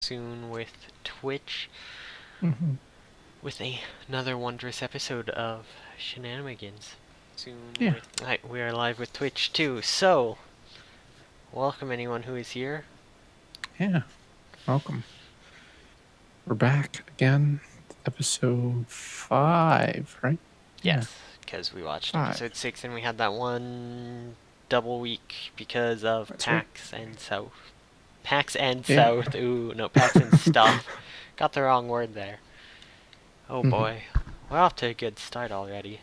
soon with Twitch Mm-hmm. with another wondrous episode of Shenanimegans. Soon Yeah. we are live with Twitch too. So, welcome anyone who is here. Yeah. Welcome. We're back again. Episode 5, right? Yeah. Yes, because we watched 5. episode 6 and we had that one double week because of That's right. PAX and South. PAX and Yeah. South. Ooh, no, PAX and stuff. Got the wrong word there. Oh Mm-hmm. boy. We're off to a good start already.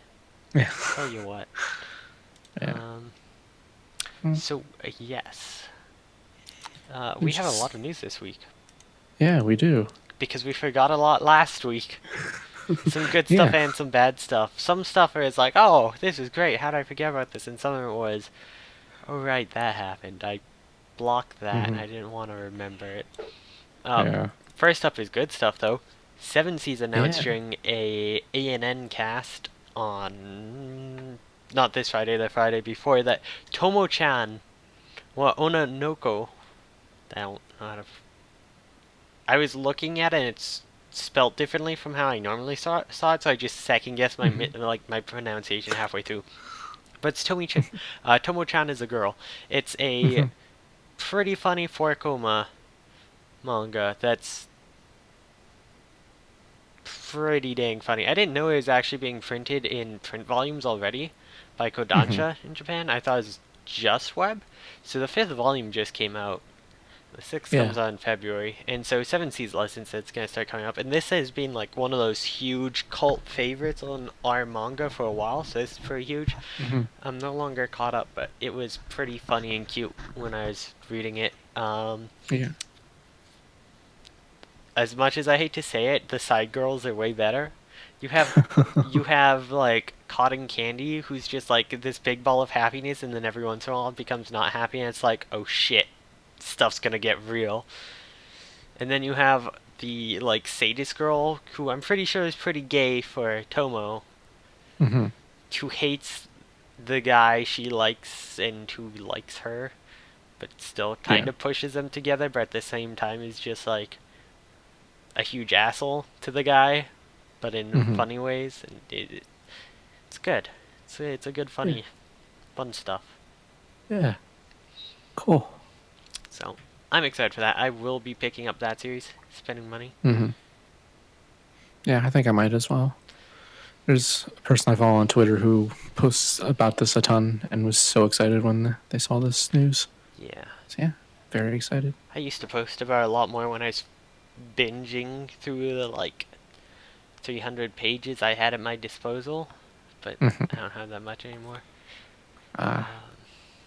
Yeah. Tell you what. Yeah. So, yes. We have a lot of news this week. Yeah, we do. Because we forgot a lot last week. Some good stuff and some bad stuff. Some stuff is like, oh, this is great. How did I forget about this? And some of it was, oh, right, that happened. I blocked that. Mm-hmm. I didn't want to remember it. Yeah. First up is good stuff, though. 7C's announced Yeah. during a ANN cast on... not this Friday, the Friday before that. Tomo-chan, Onanoko. I don't know how to... I was looking at it and it's spelt differently from how I normally saw it, so I just second guessed my my pronunciation halfway through. But it's Tomo-chan. Tomo-chan is a girl. It's a pretty funny 4-koma manga that's pretty dang funny. I didn't know it was actually being printed in print volumes already by Kodansha in Japan. I thought it was just web. So the 5th volume just came out. The 6th comes out in February, and so 7C's licensed it's going to start coming up. And this has been like one of those huge cult favorites on our manga for a while, so this is pretty huge. I'm no longer caught up, but it was pretty funny and cute when I was reading it. Yeah. As much as I hate to say it, the side girls are way better. You have like Cotton Candy, who's just like this big ball of happiness, and then every once in a while it becomes not happy, and it's like, oh shit, stuff's gonna get real. And then you have the like sadist girl, who I'm pretty sure is pretty gay for Tomo, who hates the guy she likes and who likes her, but still kind of pushes them together, but at the same time is just like a huge asshole to the guy, but in funny ways, and it's good. It's a good funny, fun stuff. Yeah. Cool. So I'm excited for that. I will be picking up that series, spending money. Yeah, I think I might as well. There's a person I follow on Twitter who posts about this a ton and was so excited when they saw this news. Yeah. So yeah, very excited. I used to post about it a lot more when I was binging through the like 300 pages I had at my disposal, but I don't have that much anymore. Yeah.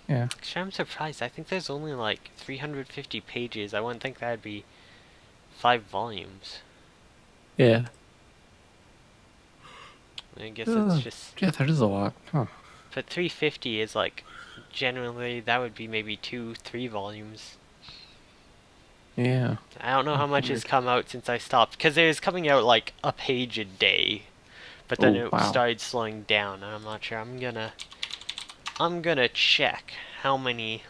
Actually, I'm surprised. I think there's only like 350 pages. I wouldn't think that'd be 5 volumes. Yeah. I guess it's just... Yeah, that is a lot. Huh. But 350 is like... generally, that would be maybe 2-3 volumes. Yeah. I don't know how much has come out since I stopped, because it was coming out like a page a day, but then it started slowing down, and I'm not sure. I'm gonna check how many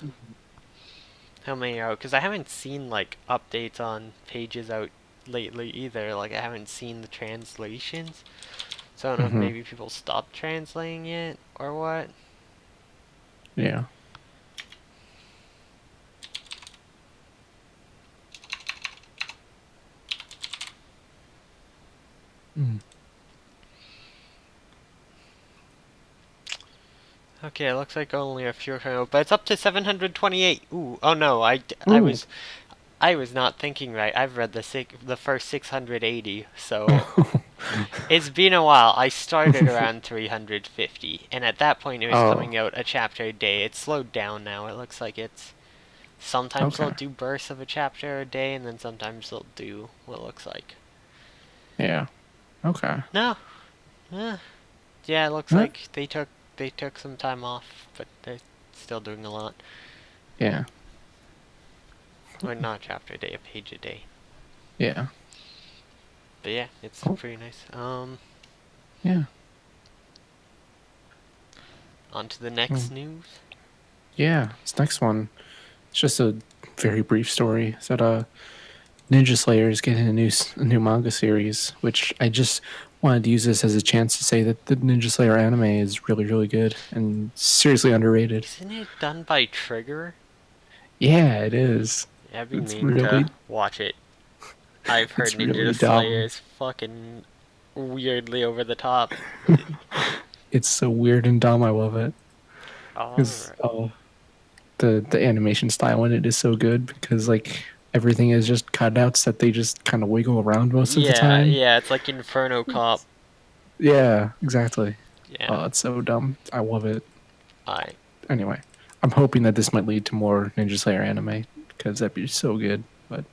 are out, because I haven't seen like updates on pages out lately either. Like I haven't seen the translations, so I don't know if maybe people stopped translating it or what. Yeah. Okay, it looks like only a few, but it's up to 728. Ooh, oh no, I was not thinking right. I've read the first 680, so it's been a while. I started around 350, and at that point it was coming out a chapter a day. It's slowed down now. It looks like it's sometimes they'll do bursts of a chapter a day, and then sometimes they'll do what it looks like. Yeah. Okay. No. Yeah, it looks like they took some time off, but they're still doing a lot. Yeah. Or not a chapter a day, a page a day. Yeah. But yeah, it's pretty nice. Yeah. On to the next news. Yeah, this next one, it's just a very brief story. Is that Ninja Slayer is getting a new manga series, which I just wanted to use this as a chance to say that the Ninja Slayer anime is really, really good and seriously underrated. Isn't it done by Trigger? Yeah, it is. I've been It's meaning to really, watch it. I've heard it's Ninja really Slayer dumb. is fucking weirdly over the top. It's so weird and dumb. I love it because Alright. the animation style in it is so good because like everything is just cutouts that they just kind of wiggle around most of the Yeah, time. yeah, it's like Inferno Cop. Yeah, exactly. Yeah. Oh, it's so dumb. I love it. I Anyway, I'm hoping that this might lead to more Ninja Slayer anime because that'd be so good. But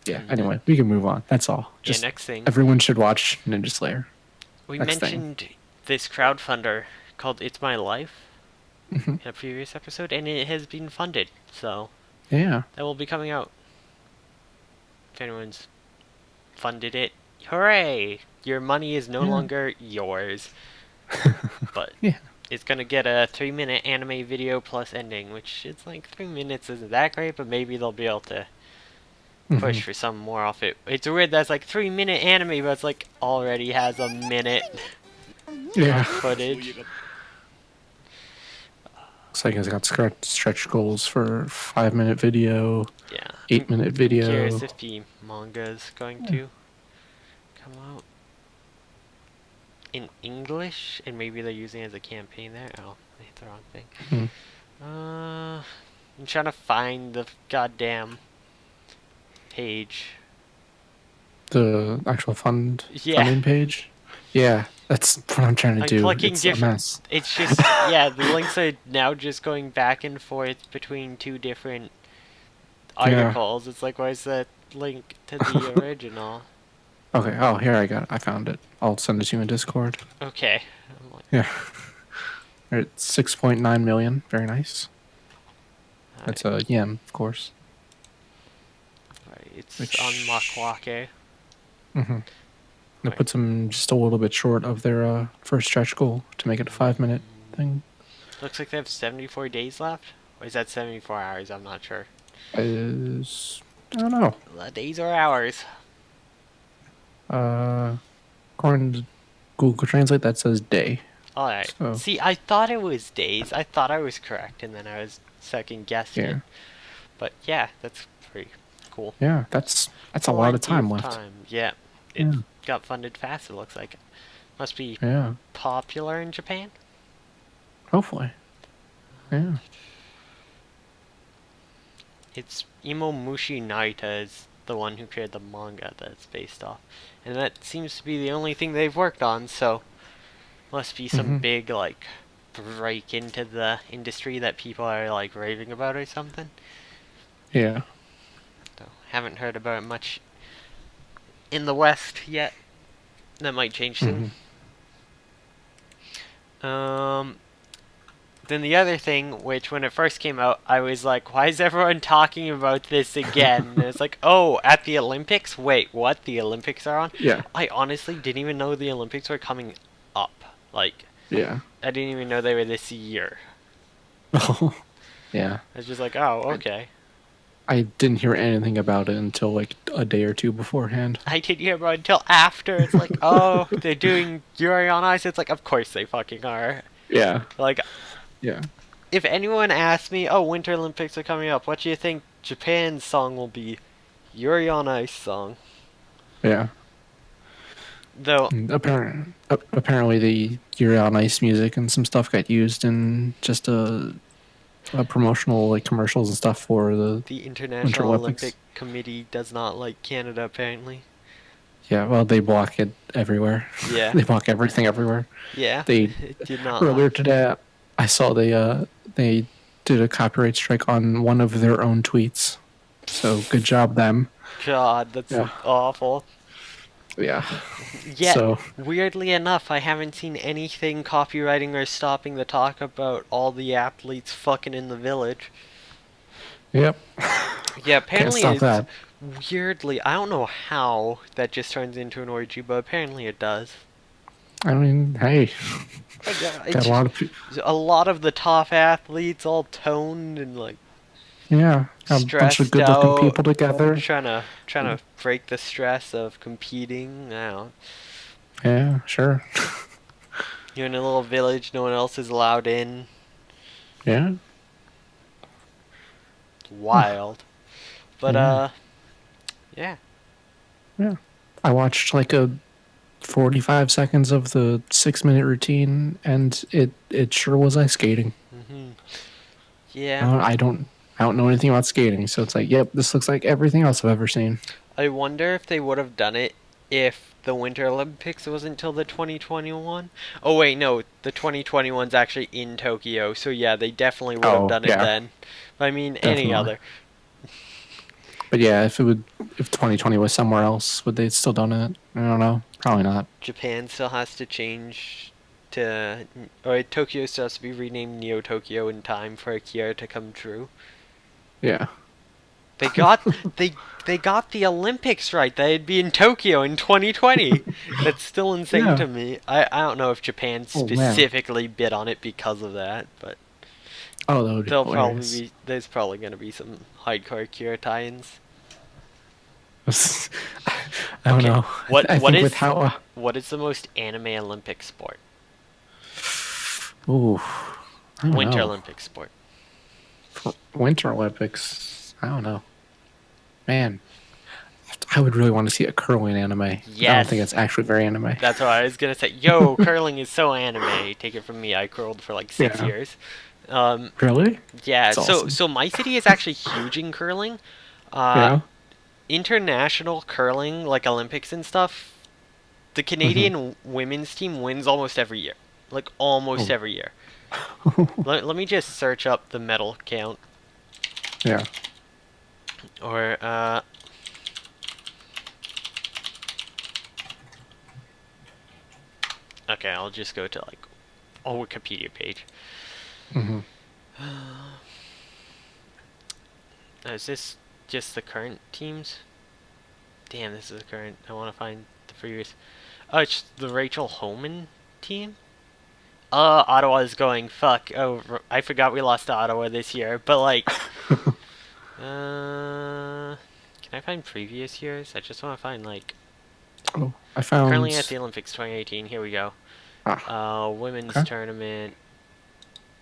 yeah, anyway, we can move on. That's all. yeah, Just next thing. everyone should watch Ninja Slayer. We Next thing. mentioned this crowdfunder called It's My Life Hmm. in a previous episode, and it has been funded, so Yeah. that will be coming out. If anyone's funded it, hooray! Your money is no Yeah. longer yours, but Yeah. it's gonna get a 3-minute anime video plus ending, which it's like 3 minutes isn't that great, but maybe they'll be able to push Hmm. for some more off it. It's weird that's like 3-minute anime, but it's like already has a minute Yeah. footage. Looks like it's got stretch goals for 5-minute video, Yeah. 8-minute video. Curious if the manga is going to come out in English, and maybe they're using it as a campaign there. Oh, I hit the wrong thing. Hmm. I'm trying to find the goddamn page. The actual Yeah. funding page. Yeah, that's what I'm trying to I'm do. clicking It's a different. mess. It's just yeah. The links are now just going back and forth between two different articles. It's like, why is that link to the original? Okay. Oh, here I got it. I found it. I'll send it to you in Discord. Okay. I'm like, Yeah. It's 6.9 million. Very nice. That's a yen, of course. alright, it's Which- on Makwake. Mm-hmm. It puts them just a little bit short of their first stretch goal to make it a 5-minute thing. Looks like they have 74 days left. Or is that 74 hours? I'm not sure. I don't know. Days or hours? According to Google Translate, that says day. Alright. So- See, I thought it was days. I thought I was correct, and then I was second guessing Yeah. it. But yeah, that's pretty cool. Yeah, that's a lot of Plenty time left. Yeah. It Yeah. got funded fast, it looks like. Must be Yeah, popular in Japan? hopefully. Yeah. It's Imo Mushi Naita is the one who created the manga that it's based off. And that seems to be the only thing they've worked on, so must be some Mhm. big like break into the industry that people are like raving about or something. Yeah. So haven't heard about it much in the West yet. That might change soon. Then the other thing, which when it first came out, I was like, why is everyone talking about this again? And it's like, oh, at the Olympics? Wait, what? The Olympics are on? Yeah. I honestly didn't even know the Olympics were coming up. Like, Yeah. I didn't even know they were this year. Yeah. I was just like, oh, okay. I didn't hear anything about it until like a day or two beforehand. I didn't hear about it until after. It's like, oh, they're doing Yuri on Ice. It's like, of course they fucking are. Yeah. Like, Yeah. if anyone asked me, oh, Winter Olympics are coming up, what do you think Japan's song will be? Yuri on Ice song. Yeah. Though, Apparently the Yuri on Ice music and some stuff got used in just a promotional like commercials and stuff for the the Winter International Olympics. Olympic Committee does not like Canada, apparently. Yeah, well they block it everywhere. Yeah. They block everything everywhere. Yeah. They It did not earlier like. today I saw they did a copyright strike on one of their own tweets. So good job them. God, that's Yeah. awful. Yeah. Yet, So- weirdly enough, I haven't seen anything copywriting or stopping the talk about all the athletes fucking in the village. Yep. Yeah, Can't apparently stop it's that. weirdly, I don't know how that just turns into an orgy, but apparently it does. I mean, hey, Like, got a lot of a lot of the top athletes all toned and like Yeah, a bunch of stressed good-looking out, people together. trying to break the stress of competing. I don't know. Yeah, sure. You're in a little village, no one else is allowed in. Yeah, It's wild. But yeah, yeah. yeah. I watched like a 45 seconds of the 6-minute routine, and it sure was ice skating. Mhm. Yeah. I don't know anything about skating, so it's like, yep, this looks like everything else I've ever seen. I wonder if they would have done it if the Winter Olympics wasn't until the 2021. Oh wait, no, the 2021's actually in Tokyo. So yeah, they definitely would have Oh done it yeah, then. I mean, any definitely. other. But yeah, if 2020 was somewhere else, would they still done it? I don't know. Probably not. Japan still has to change to, or Tokyo still has to be renamed Neo Tokyo in time for Akira to come true. Yeah. They got they got the Olympics right. They'd be in Tokyo in 2020. That's still insane Yeah. to me. I don't know if Japan Oh man. specifically bid on it because of that, but Oh, that would be hilarious. there's probably gonna be some hardcore Akira tie-ins. I don't Okay, know. what I what think with is how. what is the most anime Olympic sport? Ooh, I don't Winter know. Olympic sport. For Winter Olympics, I don't know. Man, I would really want to see a curling anime. I don't think Yes, it's actually very anime. that's what I was gonna say. Yo, curling is so anime. Take it from me, I curled for like six Yeah. years. Um, Really? yeah, It's awesome. so my city is actually huge in curling. Uh, Yeah. international curling, like Olympics and stuff, the Hmm. Canadian women's team wins almost every year. Like almost Oh. every year. Let me just search up the medal count. Yeah. Or okay, I'll just go to like a Wikipedia page. Hmm. Is this just the current teams? Damn, this is the current. I want to find the previous. Oh, it's the Rachel Homan team. Ottawa is going. Fuck. Oh, I forgot we lost to Ottawa this year. But like, can I find previous years? I just want to find like Oh, I currently at found. the Olympics 2018. Here we go. Ah. Women's Okay. tournament.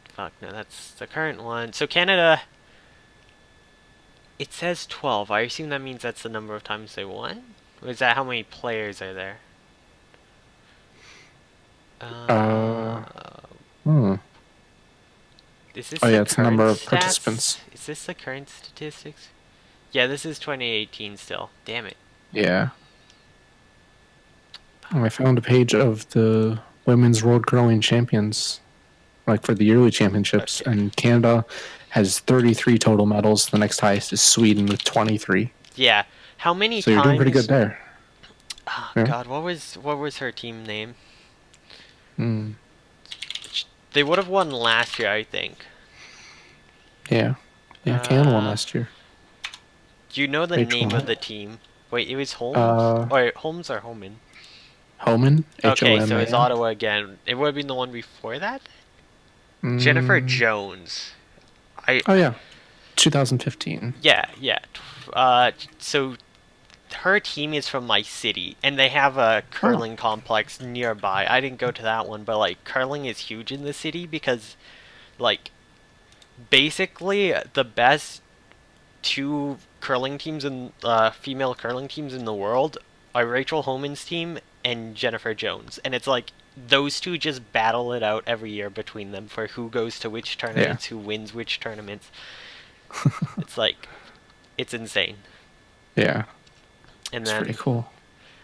Fuck no, that's the current one. So Canada. It says 12. I assume that means that's the number of times they won. Or is that how many players are there? Uh. Uh, Hmm. is this Oh the yeah, it's the number current of stats? participants. Is this the current statistics? Yeah, this is 2018 still. Damn it. Yeah. I found a page of the women's world curling champions, like for the yearly championships, Okay. and Canada has 33 total medals. The next highest is Sweden with 23. Yeah. How many So you're doing pretty times? good there. Oh Yeah. God, what was her team name? Mm. They would have won last year, I think. Yeah. Yeah. Canada won Uh, last year. do you know the Rachel. name of the team? Wait, it was Holmes? Uh, Or Holmes or Homan? Homan. Okay, so it's HOMAN. Ottawa again. It would have been the one before that. Jennifer Mm. Jones. I Oh yeah. 2015. Yeah, yeah. So her team is from my city, and they have a Oh. curling complex nearby. I didn't go to that one, but like curling is huge in the city because, like, basically the best two curling teams in female curling teams in the world are Rachel Homan's team and Jennifer Jones, and it's like those two just battle it out every year between them for who goes to which Yeah. tournaments, who wins which tournaments. It's like it's insane. Yeah. And It's pretty then cool.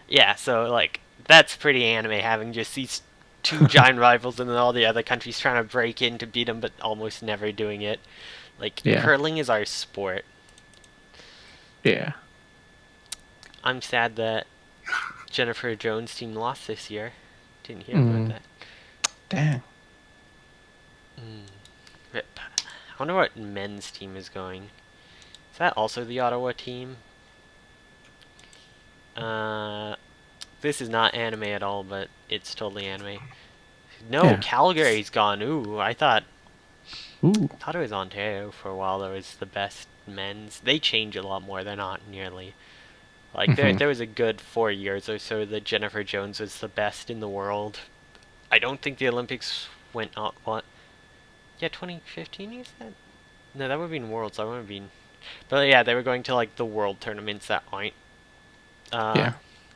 yeah, so like that's pretty anime having just these two giant rivals and then all the other countries trying to break in to beat them but almost never doing it. Like Yeah. curling is our sport. Yeah. I'm sad that Jennifer Jones' team lost this year. Didn't hear about Mm. that. Dang. Rip. I wonder what men's team is going. Is that also the Ottawa team? Uh, this is not anime at all, but it's totally anime. No, Yeah. Calgary's gone. Ooh, I thought Ooh. Thought it was Ontario for a while. That was the best men's. They change a lot more. They're not nearly like Hmm. there was a good 4 years or so that Jennifer Jones was the best in the world. I don't think the Olympics went up. What? Yeah, 2015 you said? No, that would have been Worlds. I would have been. But yeah, they were going to like the world tournaments that aren't uh, Yeah.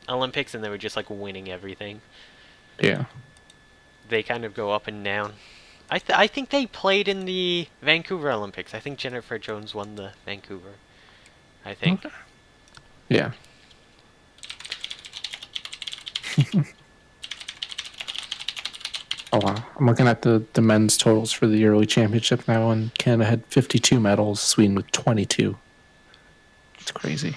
Olympics, and they were just like winning everything. Yeah. They kind of go up and down. I think they played in the Vancouver Olympics. I think Jennifer Jones won the Vancouver. I think. Okay. Yeah. Oh wow. I'm looking at the men's totals for the yearly championship now, and Canada had 52 medals, Sweden with 22. It's crazy.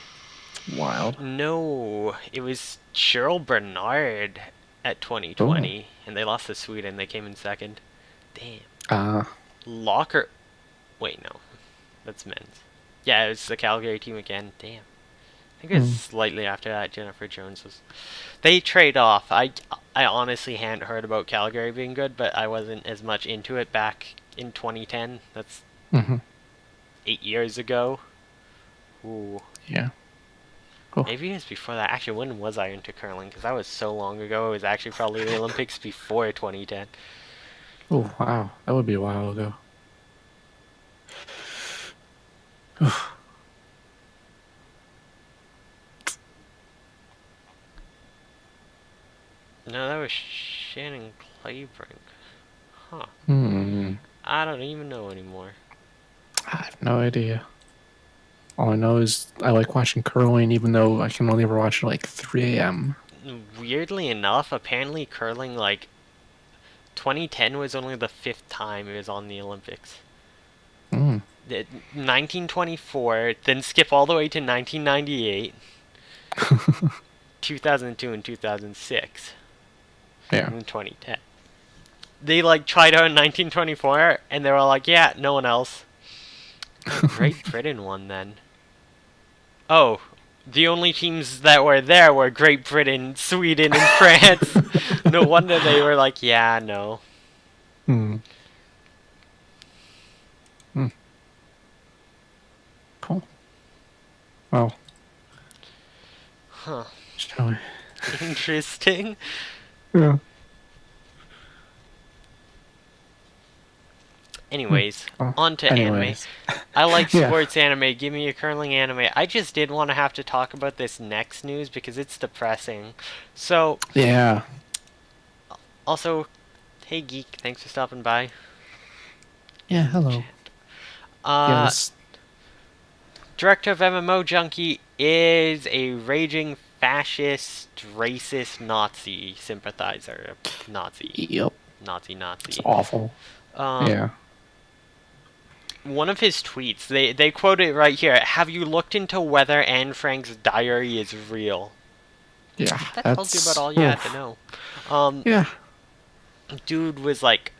It's wild. No, it was Cheryl Bernard at Oh. 2020, and they lost to Sweden. They came in second. Damn. Uh, Locker. Wait, no, that's men's. Yeah, it was the Calgary team again. Damn. I think it was hmm. slightly after that. Jennifer Jones was. They trade off. I honestly hadn't heard about Calgary being good, but I wasn't as much into it back in 2010. That's Hmm. 8 years ago. Ooh. Yeah. Cool. Maybe it was before that. Actually, when was I into curling? Because that was so long ago. It was actually probably the Olympics before 2010. Oh wow. That would be a while ago. No, that was Shannon Claybrink. Huh. Hmm. I don't even know anymore. I have no idea. All I know is I like watching curling, even though I can only ever watch it like 3 a.m. Weirdly enough, apparently curling, like, 2010 was only the fifth time it was on the Olympics. Mm. 1924, then skip all the way to 1998, 2002, and 2006, Yeah. and then 2010. They like tried out in 1924, and they were like, "Yeah, no one else." Oh, Great Britain won then. Oh, the only teams that were there were Great Britain, Sweden, and France. No wonder they were like, "Yeah, no." Hmm. Hmm. Cool. Well, Huh. shall we? Interesting. Yeah. Hmm. Anyways, Well, on to anime. anyways. I like Yeah. sports anime. Give me a curling anime. I just did want to have to talk about this next news because it's depressing. So, Yeah. also, hey Geek, thanks for stopping by. Yeah. In Hello. chat. Yeah. Uh, This. Director of MMO Junkie is a raging fascist, racist Nazi sympathizer. Nazi. Yep. Nazi, It's Nazi. awful. Um, Yeah. one of his tweets, they quote it right here. Have you looked into whether Anne Frank's diary is real? Yeah. That tells you about That's. all you had to Oof. know. Um, Yeah. dude was like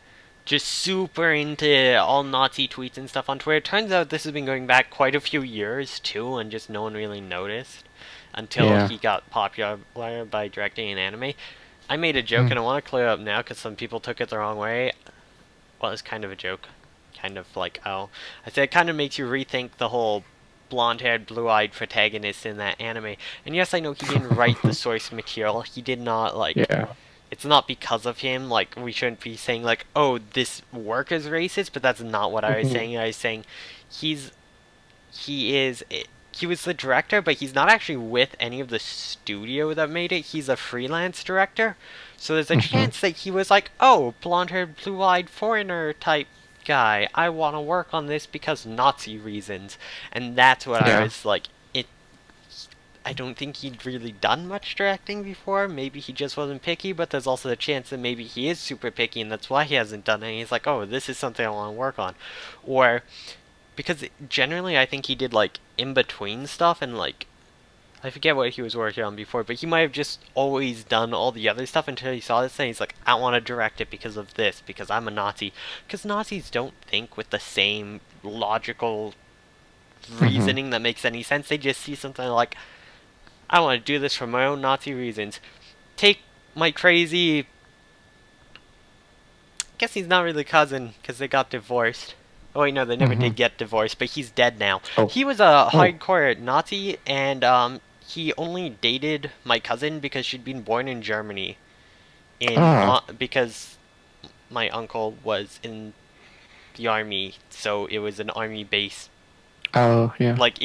just super into all Nazi tweets and stuff on Twitter. Turns out this has been going back quite a few years too, and just no one really noticed until Yeah. he got popular by directing an anime. I made a joke, Hmm. and I want to clear up now because some people took it the wrong way. Well, it's kind of a joke, kind of like I said it kind of makes you rethink the whole blonde-haired, blue-eyed protagonist in that anime. And yes, I know he didn't write the source material. He did not like Yeah. it's not because of him. Like, we shouldn't be saying, like, oh, this work is racist, but that's not what I was Mhm. saying. I was saying he's, he was the director, but he's not actually with any of the studio that made it. He's a freelance director. So there's a Mhm. chance that he was like, oh, blonde-haired, blue-eyed foreigner type guy. I want to work on this because Nazi reasons. And that's what I Yeah. was like, I don't think he'd really done much directing before. Maybe he just wasn't picky, but there's also the chance that maybe he is super picky and that's why he hasn't done it. He's like, oh, this is something I want to work on. Or, because generally I think he did like in between stuff and like, I forget what he was working on before, but he might have just always done all the other stuff until he saw this and he's like, I want to direct it because of this, because I'm a Nazi. Because Nazis don't think with the same logical Mhm. reasoning that makes any sense. They just see something like, I want to do this for my own Nazi reasons. Take my crazy. Guess he's not really cousin because they got divorced. Oh wait, no, they never Mm-hmm. did get divorced, but he's dead now. Oh. He was a Oh. hardcore Nazi, and he only dated my cousin because she'd been born in Germany. Ah. Because my uncle was in the army, so it was an army base. Oh. Yeah. Like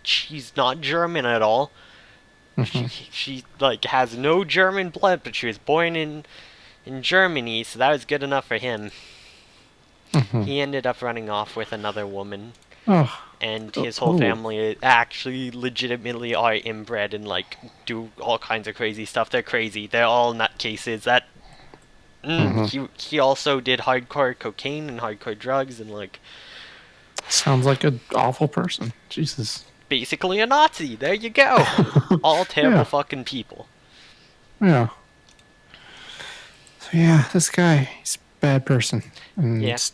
she's not German at all. Mm-hmm. She like has no German blood, but she was born in Germany, so that was good enough for him. Mm-hmm. He ended up running off with another woman, Oh. and Oh. his whole Oh. family actually legitimately are inbred and like do all kinds of crazy stuff. They're crazy. They're all nutcases. Mm-hmm. He also did hardcore cocaine and hardcore drugs and like Sounds like an awful person. Jesus. basically a Nazi. There you go. All terrible Yeah. fucking people. Yeah. So yeah, this guy, he's a bad person, Yeah. and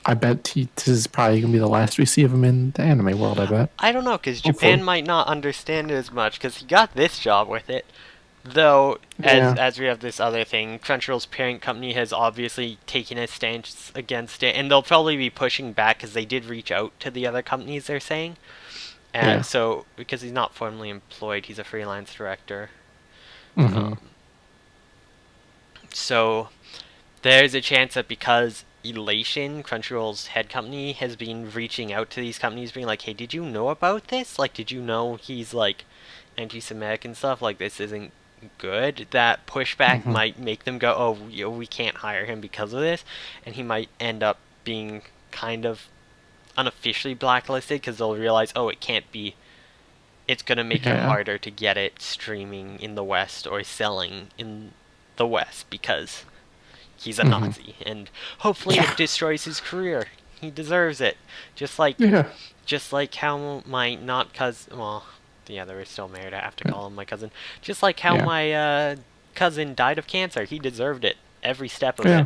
I bet this is probably gonna be the last we see of him in the anime world. I bet. I don't know, because Japan Hopefully. might not understand it as much, because he got this job with it. Though, Yeah. as we have this other thing, Crunchyroll's parent company has obviously taken a stance against it, and they'll probably be pushing back because they did reach out to the other companies. They're saying, Yeah. so because he's not formally employed, he's a freelance director. Mm-hmm. Um, so there's a chance that because Elation, Crunchyroll's head company, has been reaching out to these companies, being like, "Hey, did you know about this? Like, did you know he's like anti-Semitic and stuff? Like, this isn't good." That pushback Mm-hmm. might make them go, "Oh, we can't hire him because of this," and he might end up being kind of unofficially blacklisted because they'll realize, "Oh, it can't be. It's gonna make him Yeah. harder to get it streaming in the West or selling in the West because." He's a Mm-hmm. Nazi, and hopefully Yeah. it destroys his career. He deserves it. Just like, Yeah. just like how my not cousin, well, yeah, they were still married. I have to call him my cousin. Just like how Yeah. my cousin died of cancer. He deserved it. Every step of Yeah.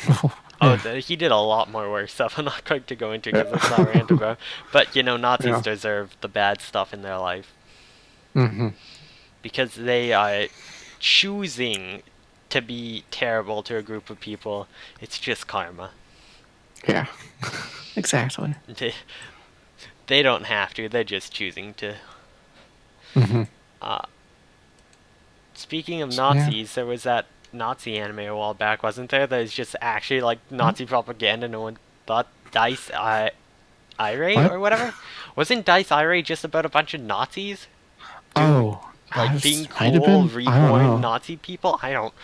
it. Oh, Yeah. he did a lot more worse stuff. I'm not going to go into because it's not Yeah. random, bro. But Nazis Yeah. deserve the bad stuff in their life Mm-hmm. because they are choosing to be terrible to a group of people. It's just karma. Yeah. Exactly. They don't have to. They're just choosing to. Mm-hmm. Uh, Speaking of So, yeah. Nazis, there was that Nazi anime a while back, wasn't there? That was just actually like Nazi propaganda. No one thought Dice Irae What? or whatever. Wasn't Dice Irae just about a bunch of Nazis? Do Oh, like being might have cool, been. I don't reborn know. Nazi people? I don't.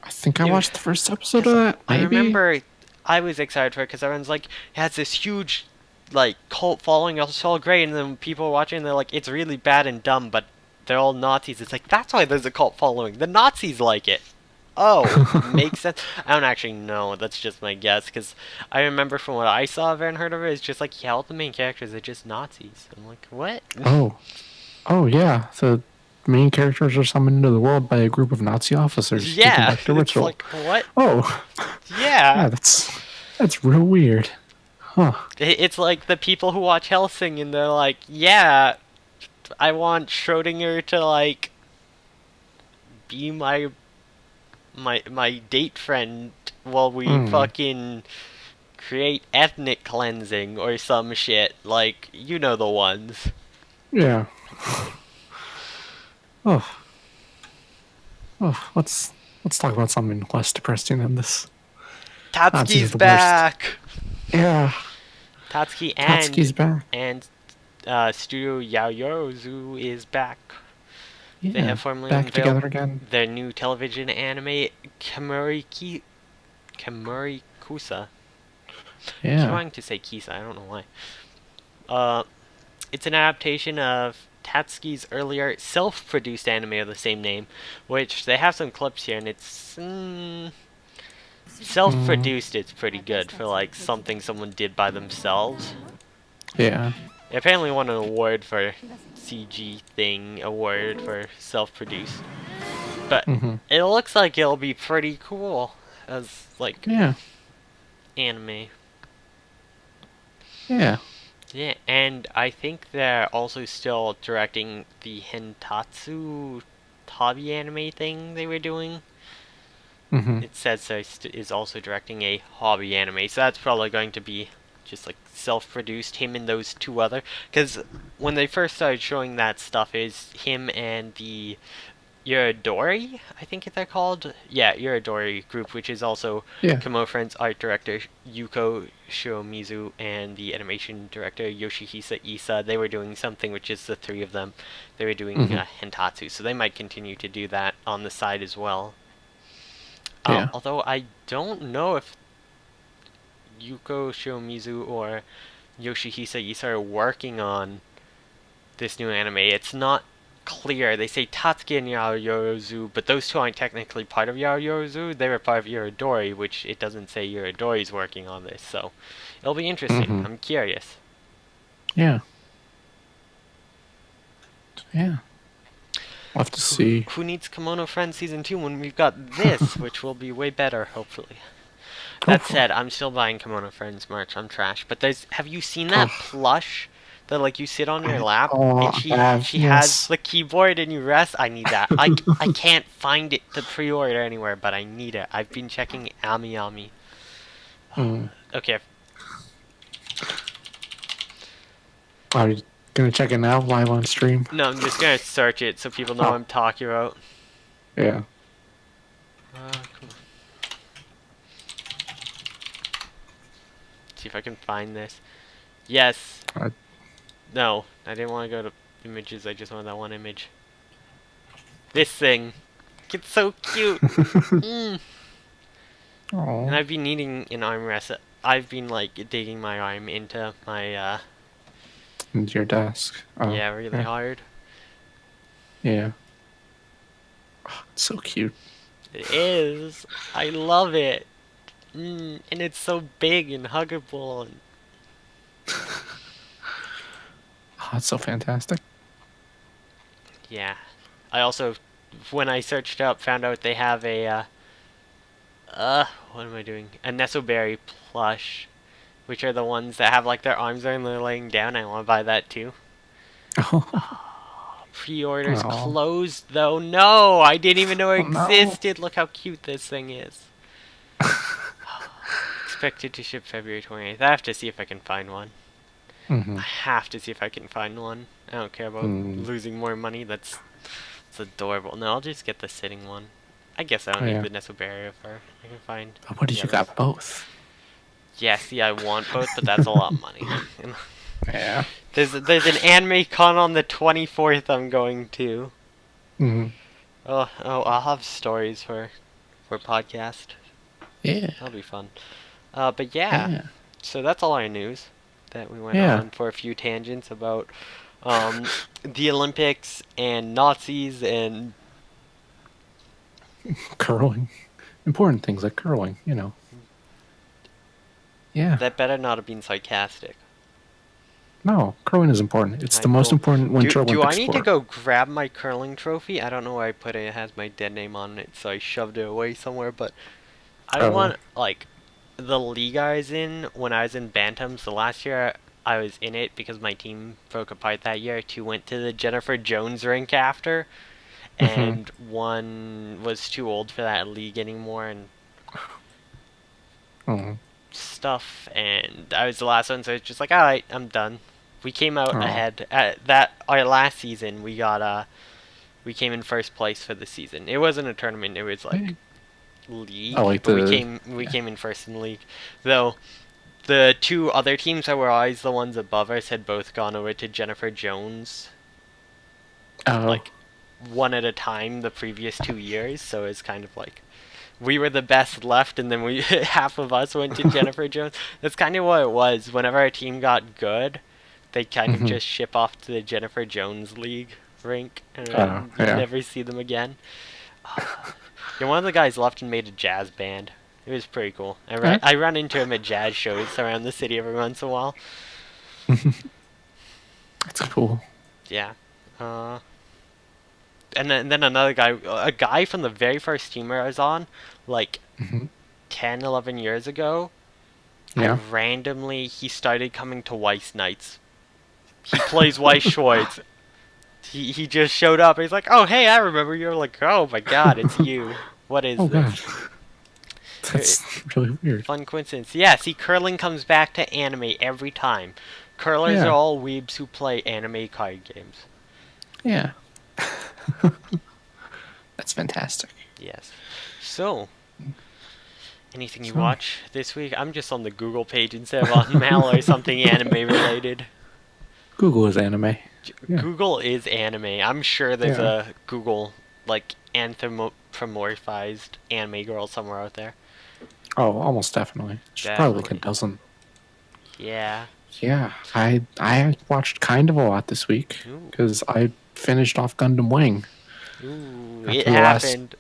I think I It, watched the first episode Cause of that. I Maybe. remember I was excited for it because everyone's like, it has this huge like cult following. It's all great, and then people are watching, and they're like, it's really bad and dumb, but they're all Nazis. It's like that's why there's a cult following. The Nazis like it. Oh, makes sense. I don't actually know. That's just my guess because I remember from what I saw of it and heard of it, it's just like yeah, all the main characters are just Nazis. I'm like, what? Oh. Oh yeah. The main characters are summoned into the world by a group of Nazi officers to Yeah, conduct a it's ritual. like what? Oh. Yeah. Yeah. That's real weird. Huh. It's like the people who watch Helsing and they're like, yeah, I want Schrodinger to like be my date friend while we Hmm. fucking create ethnic cleansing or some shit. Like, you know the ones. Yeah. Oh. Oh. Let's talk about something less depressing than this. Nazis are Tatsuki's the worst. back. Yeah. Tatsuki Tatsuki's back. and Studio Yaoyorozu is back. They Yeah. have formally Back unveiled together again. their new television anime, Kamuri Kusa. I keep Yeah. wanting to say Kisa, I don't know why. Uh, it's an adaptation of Tatsuki's earlier self-produced anime of the same name, which they have some clips here, and it's Mm, self-produced. It's pretty good for like something someone did by themselves. yeah. They apparently won an award for CG thing award for self-produced, but Mm-hmm. it looks like it'll be pretty cool as like Yeah. anime. Yeah. Yeah, and I think they're also still directing the Hentatsu Tabi anime thing they were doing. Mm-hmm. It says so is also directing a hobby anime, so that's probably going to be just like self-produced. Him and those two other, because when they first started showing that stuff, is him and the Yuridori, I think they're called. Yeah, Yuridori group, which is also Yeah. Kamo Friends art director Yuko Shiomizu and the animation director Yoshihisa Isa. They were doing something, which is the three of them. They were doing Mm-hmm. Hentatsu, so they might continue to do that on the side as well. Yeah. Although I don't know if Yuko Shiomizu or Yoshihisa Isa are working on this new anime. It's not clear. They say Tatsuki and Yaoyorozu, but those two aren't technically part of Yaoyorozu. They were part of Yuridori, which it doesn't say Yuridori's working on this, so it'll be interesting. Mm-hmm. I'm curious. Yeah. Yeah. We'll have to see. Who needs Kimono Friends Season 2 when we've got this, which will be way better, hopefully. That Hopefully. said, I'm still buying Kimono Friends merch. I'm trash. But have you seen that Oh, plush that like you sit on your lap and I have, she has yes. the keyboard and you rest? I need that. I can't find it to pre-order anywhere, but I need it. I've been checking Ami Ami. Mm. Okay, Are you gonna check it now, live on stream? no, I'm just gonna search it so people know what Oh, I'm talking about. yeah. Come on. See if I can find this. Yes. I- No, I didn't want to go to images. I just wanted that one image. This thing. It's so cute. Mm. And Oh, I've been needing an armrest. I've been like digging my arm into my into your desk. Oh, yeah, really yeah. hard. Yeah. Oh, it's so cute. It is. I love it. And it's so big and huggable. And Oh, it's so fantastic. yeah. I also, when I searched up, found out they have a what am I doing? A Nesoberi plush, which are the ones that have like their arms are and they're laying down. I want to buy that too. Oh, Pre-orders oh, closed though. No, I didn't even know it oh no. existed. Look how cute this thing is. Expected to ship February 28th. I have to see if I can find one. Mm-hmm. I have to see if I can find one. I don't care about Mm. losing more money. It's adorable. No, I'll just get the sitting one. I guess I don't Oh, need yeah. the Nesobaria for. I can find Oh, what did the you others. got both? Yeah, see, I want both, but that's a lot of money. Yeah. There's an anime con on the 24th I'm going to. Mm-hmm. Oh, I'll have stories for podcast. Yeah. That'll be fun. But yeah, Yeah. so that's all our news that we went Yeah. on for a few tangents about the Olympics and Nazis and Curling. Important things like curling, you know. Yeah. that better not have been sarcastic. No, curling is important. It's I the most will. important Winter Do I Olympic need to sport. go grab my curling trophy? I don't know where I put it. It has my dead name on it, so I shoved it away somewhere. But I Oh. want like the league I was in when I was in Bantams. The last year I was in it because my team broke apart that year. Two went to the Jennifer Jones rink after, Mm-hmm. and one was too old for that league anymore and Oh. stuff. And I was the last one, so it's just like, all right, I'm done. We came out Oh. ahead at that our last season. We came in first place for the season. It wasn't a tournament. It was like league, Oh, like but we the. came we Yeah. came in first in the league. Though the two other teams that were always the ones above us had both gone over to Jennifer Jones, Oh. like one at a time the previous 2 years. So it's kind of like we were the best left, and then we half of us went to Jennifer Jones. That's kind of what it was. Whenever our team got good, they kind of Mm-hmm. just ship off to the Jennifer Jones League rink, and Oh, then you yeah. never see them again. Yeah, one of the guys left and made a jazz band. It was pretty cool. Okay. I run into him at jazz shows around the city every once in a while. That's cool. Yeah. And then another guy, a guy from the very first team I was on, like Mm-hmm. 10, 11 years ago, Yeah. he started coming to Weiss nights. He plays Weiss Schwartz. He just showed up. He's like, oh, hey, I remember you. Like, oh my god, it's you. What is Oh this? god. Very That's really weird. fun coincidence. Yeah, see, curling comes back to anime every time. Curlers are Yeah. all weebs who play anime card games. Yeah. That's fantastic. Yes. So, anything you So, watch this week? I'm just on the Google page instead of on Mal or something anime related. Google is anime. Yeah. Google is anime. I'm sure there's Yeah. a Google, like, anthropomorphized anime girl somewhere out there. Oh, almost definitely. She's probably like a Definitely. dozen. Yeah. Yeah. I watched kind of a lot this week Ooh. because I finished off Gundam Wing. Ooh, Got it to the last. happened.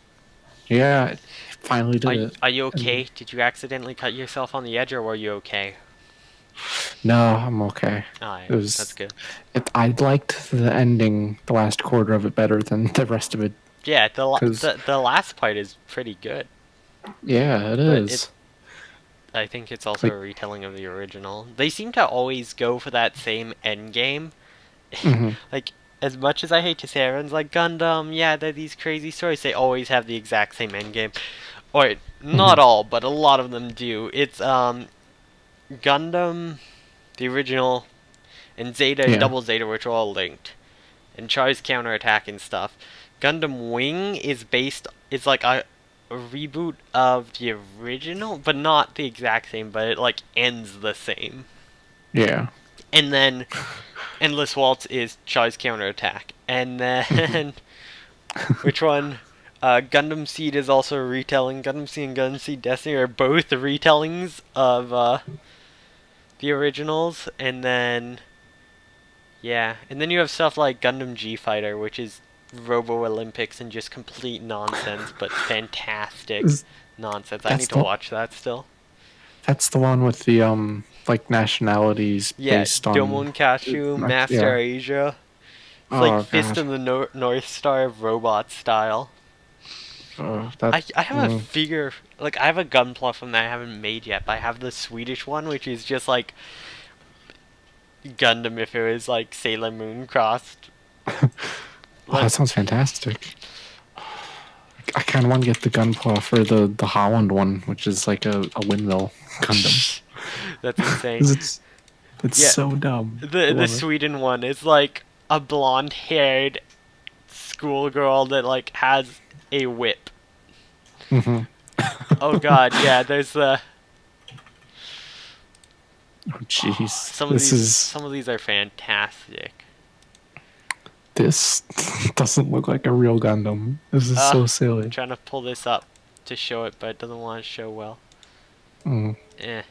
Yeah, I finally Are, did it. are you And okay? Did you accidentally cut yourself on the edge, or were you okay? no, I'm okay. Alright, It that's was. good. I liked the ending, the last quarter of it better than the rest of it. Yeah, Because the last part is pretty good, yeah, it but is. I think it's also Like, a retelling of the original. They seem to always go for that same end game. mhm, Like, as much as I hate to say, everyone's like Gundam, yeah, they're these crazy stories. They always have the exact same end game, or not mhm, all, but a lot of them do. It's Gundam, the original, and Zeta and yeah, Double Zeta, which are all linked, and Char's counterattack and stuff. Gundam Wing is like a reboot of the original, but not the exact same, but it like ends the same. yeah. And then Endless Waltz is Char's counterattack. And Mhm. then which one? Gundam Seed is also a retelling. Gundam Seed and Gundam Seed Destiny are both retellings of the originals. And then yeah, and then you have stuff like Gundam G Fighter, which is Robo Olympics and just complete nonsense, but fantastic Is- nonsense. I That's need to the watch that still. that's the one with the like nationalities Yeah, based on Domon Kashu, Master yeah. Asia. It's like Oh Fist god. of the North Star robot style. That I have a figure, like, I have a Gunpla from that I haven't made yet, but I have the Swedish one, which is just like Gundam if it was like Sailor Moon crossed. oh, Like, that sounds fantastic. I kind of want to get the Gunpla for the Holland one, which is like a windmill Gundam. that's insane. 'Cause it's Yeah, so dumb. I the love it. Sweden one is like a blonde-haired schoolgirl that like has a whip. Hmm. Oh god, yeah, there's the Oh jeez, this is some of these are fantastic. this doesn't look like a real Gundam. This is so I'm silly. trying to pull this up to show it, but it doesn't want to show well. Mm. Eh.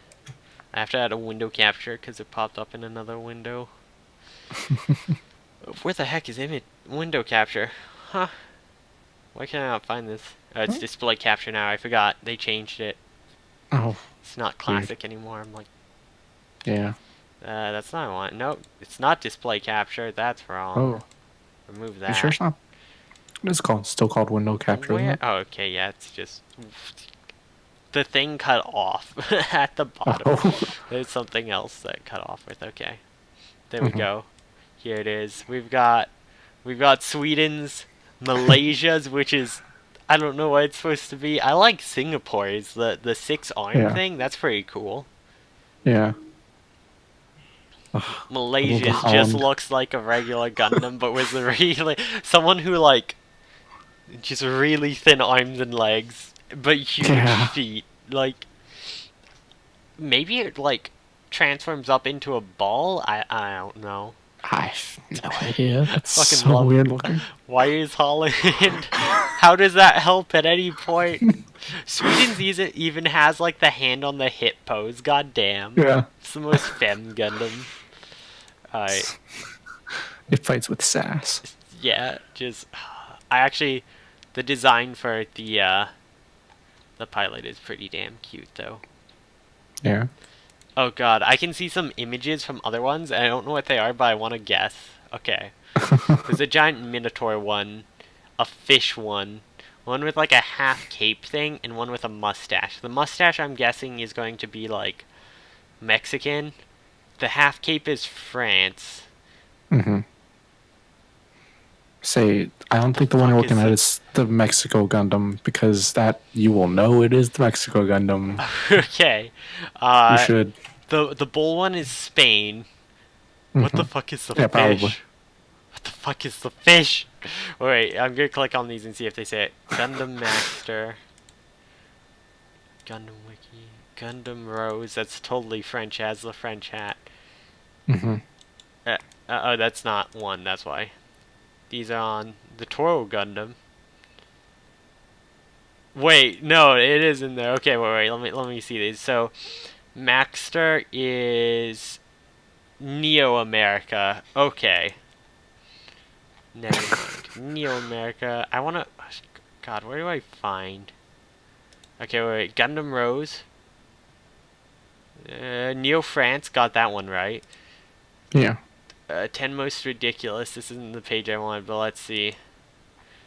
I have to add a window capture because it popped up in another window. Where the heck is image window capture? Huh? Why can't I not find this? It's display capture now. I forgot they changed it. Oh, It's not weird. classic anymore. I'm like, Yeah. that's not what I want. Nope, it's not display capture. That's wrong. Oh, Remove you sure that. it's not? It's called still called window capture, isn't Where? it? Oh, okay, yeah. It's just the thing cut off at the bottom. Oh. There's something else that cut off with. Okay, there we Mhm. go. Here it is. We've got Sweden's, Malaysia's, which is I don't know what it's supposed to be. I like Singapore's the six arm Yeah. thing. That's pretty cool. Yeah. Ugh, I love the Malaysia's just Holland. looks like a regular Gundam, but with really someone who like just really thin arms and legs, but huge Yeah. feet. Like maybe it like transforms up into a ball. I don't know. I have no idea. That's Fucking so love. weird looking. Why is Holland? How does that help at any point? Sweden's even has like the hand on the hip pose. God damn. Yeah. It's the most femme Gundam. Alright. It fights with sass. Yeah, just I actually the design for the pilot is pretty damn cute though. Yeah. Oh god, I can see some images from other ones, and I don't know what they are, but I want to guess. Okay. There's a giant minotaur one, a fish one with like a half cape thing, and one with a mustache. The mustache I'm guessing is going to be like Mexican. The half cape is France. Hmm. Say, I don't The think the one you're fuck looking is at the? is the Mexico Gundam because that you will know it is the Mexico Gundam. Okay. You Uh, should. the bull one is Spain. What the Hmm. fuck is the Yeah, probably. fish? What the fuck is the fish? Wait, I'm gonna click on these and see if they say it. Gundam Master. Gundam Wiki. Gundam Rose. That's totally French. It has the French hat. Hmm. Uh, oh, that's not one. That's why. These are on the Toro Gundam. Wait, no, it is in there. Okay, wait. Let me see these. So, Maxter is Neo America. Okay. Never mind. Neo America. I wanna. God, where do I find? Okay, wait. Gundam Rose. Neo France got that one right. Yeah. 10 most ridiculous. This isn't the page I wanted, but let's see.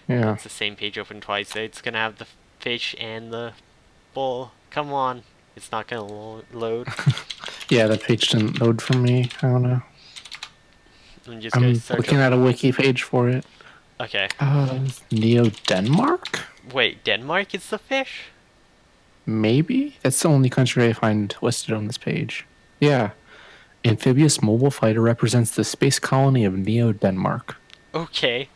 Yeah. It's the same page open twice. It's gonna have the fish and the bull. Come on. It's not gonna load. Yeah, that page didn't load for me. I don't know. I'm just gonna I'm search looking up. at a wiki page for it. Okay. Neo Denmark? Wait, Denmark is the fish? Maybe? That's the only country I find listed on this page. Yeah. Amphibious mobile fighter represents the space colony of Neo Denmark. Okay.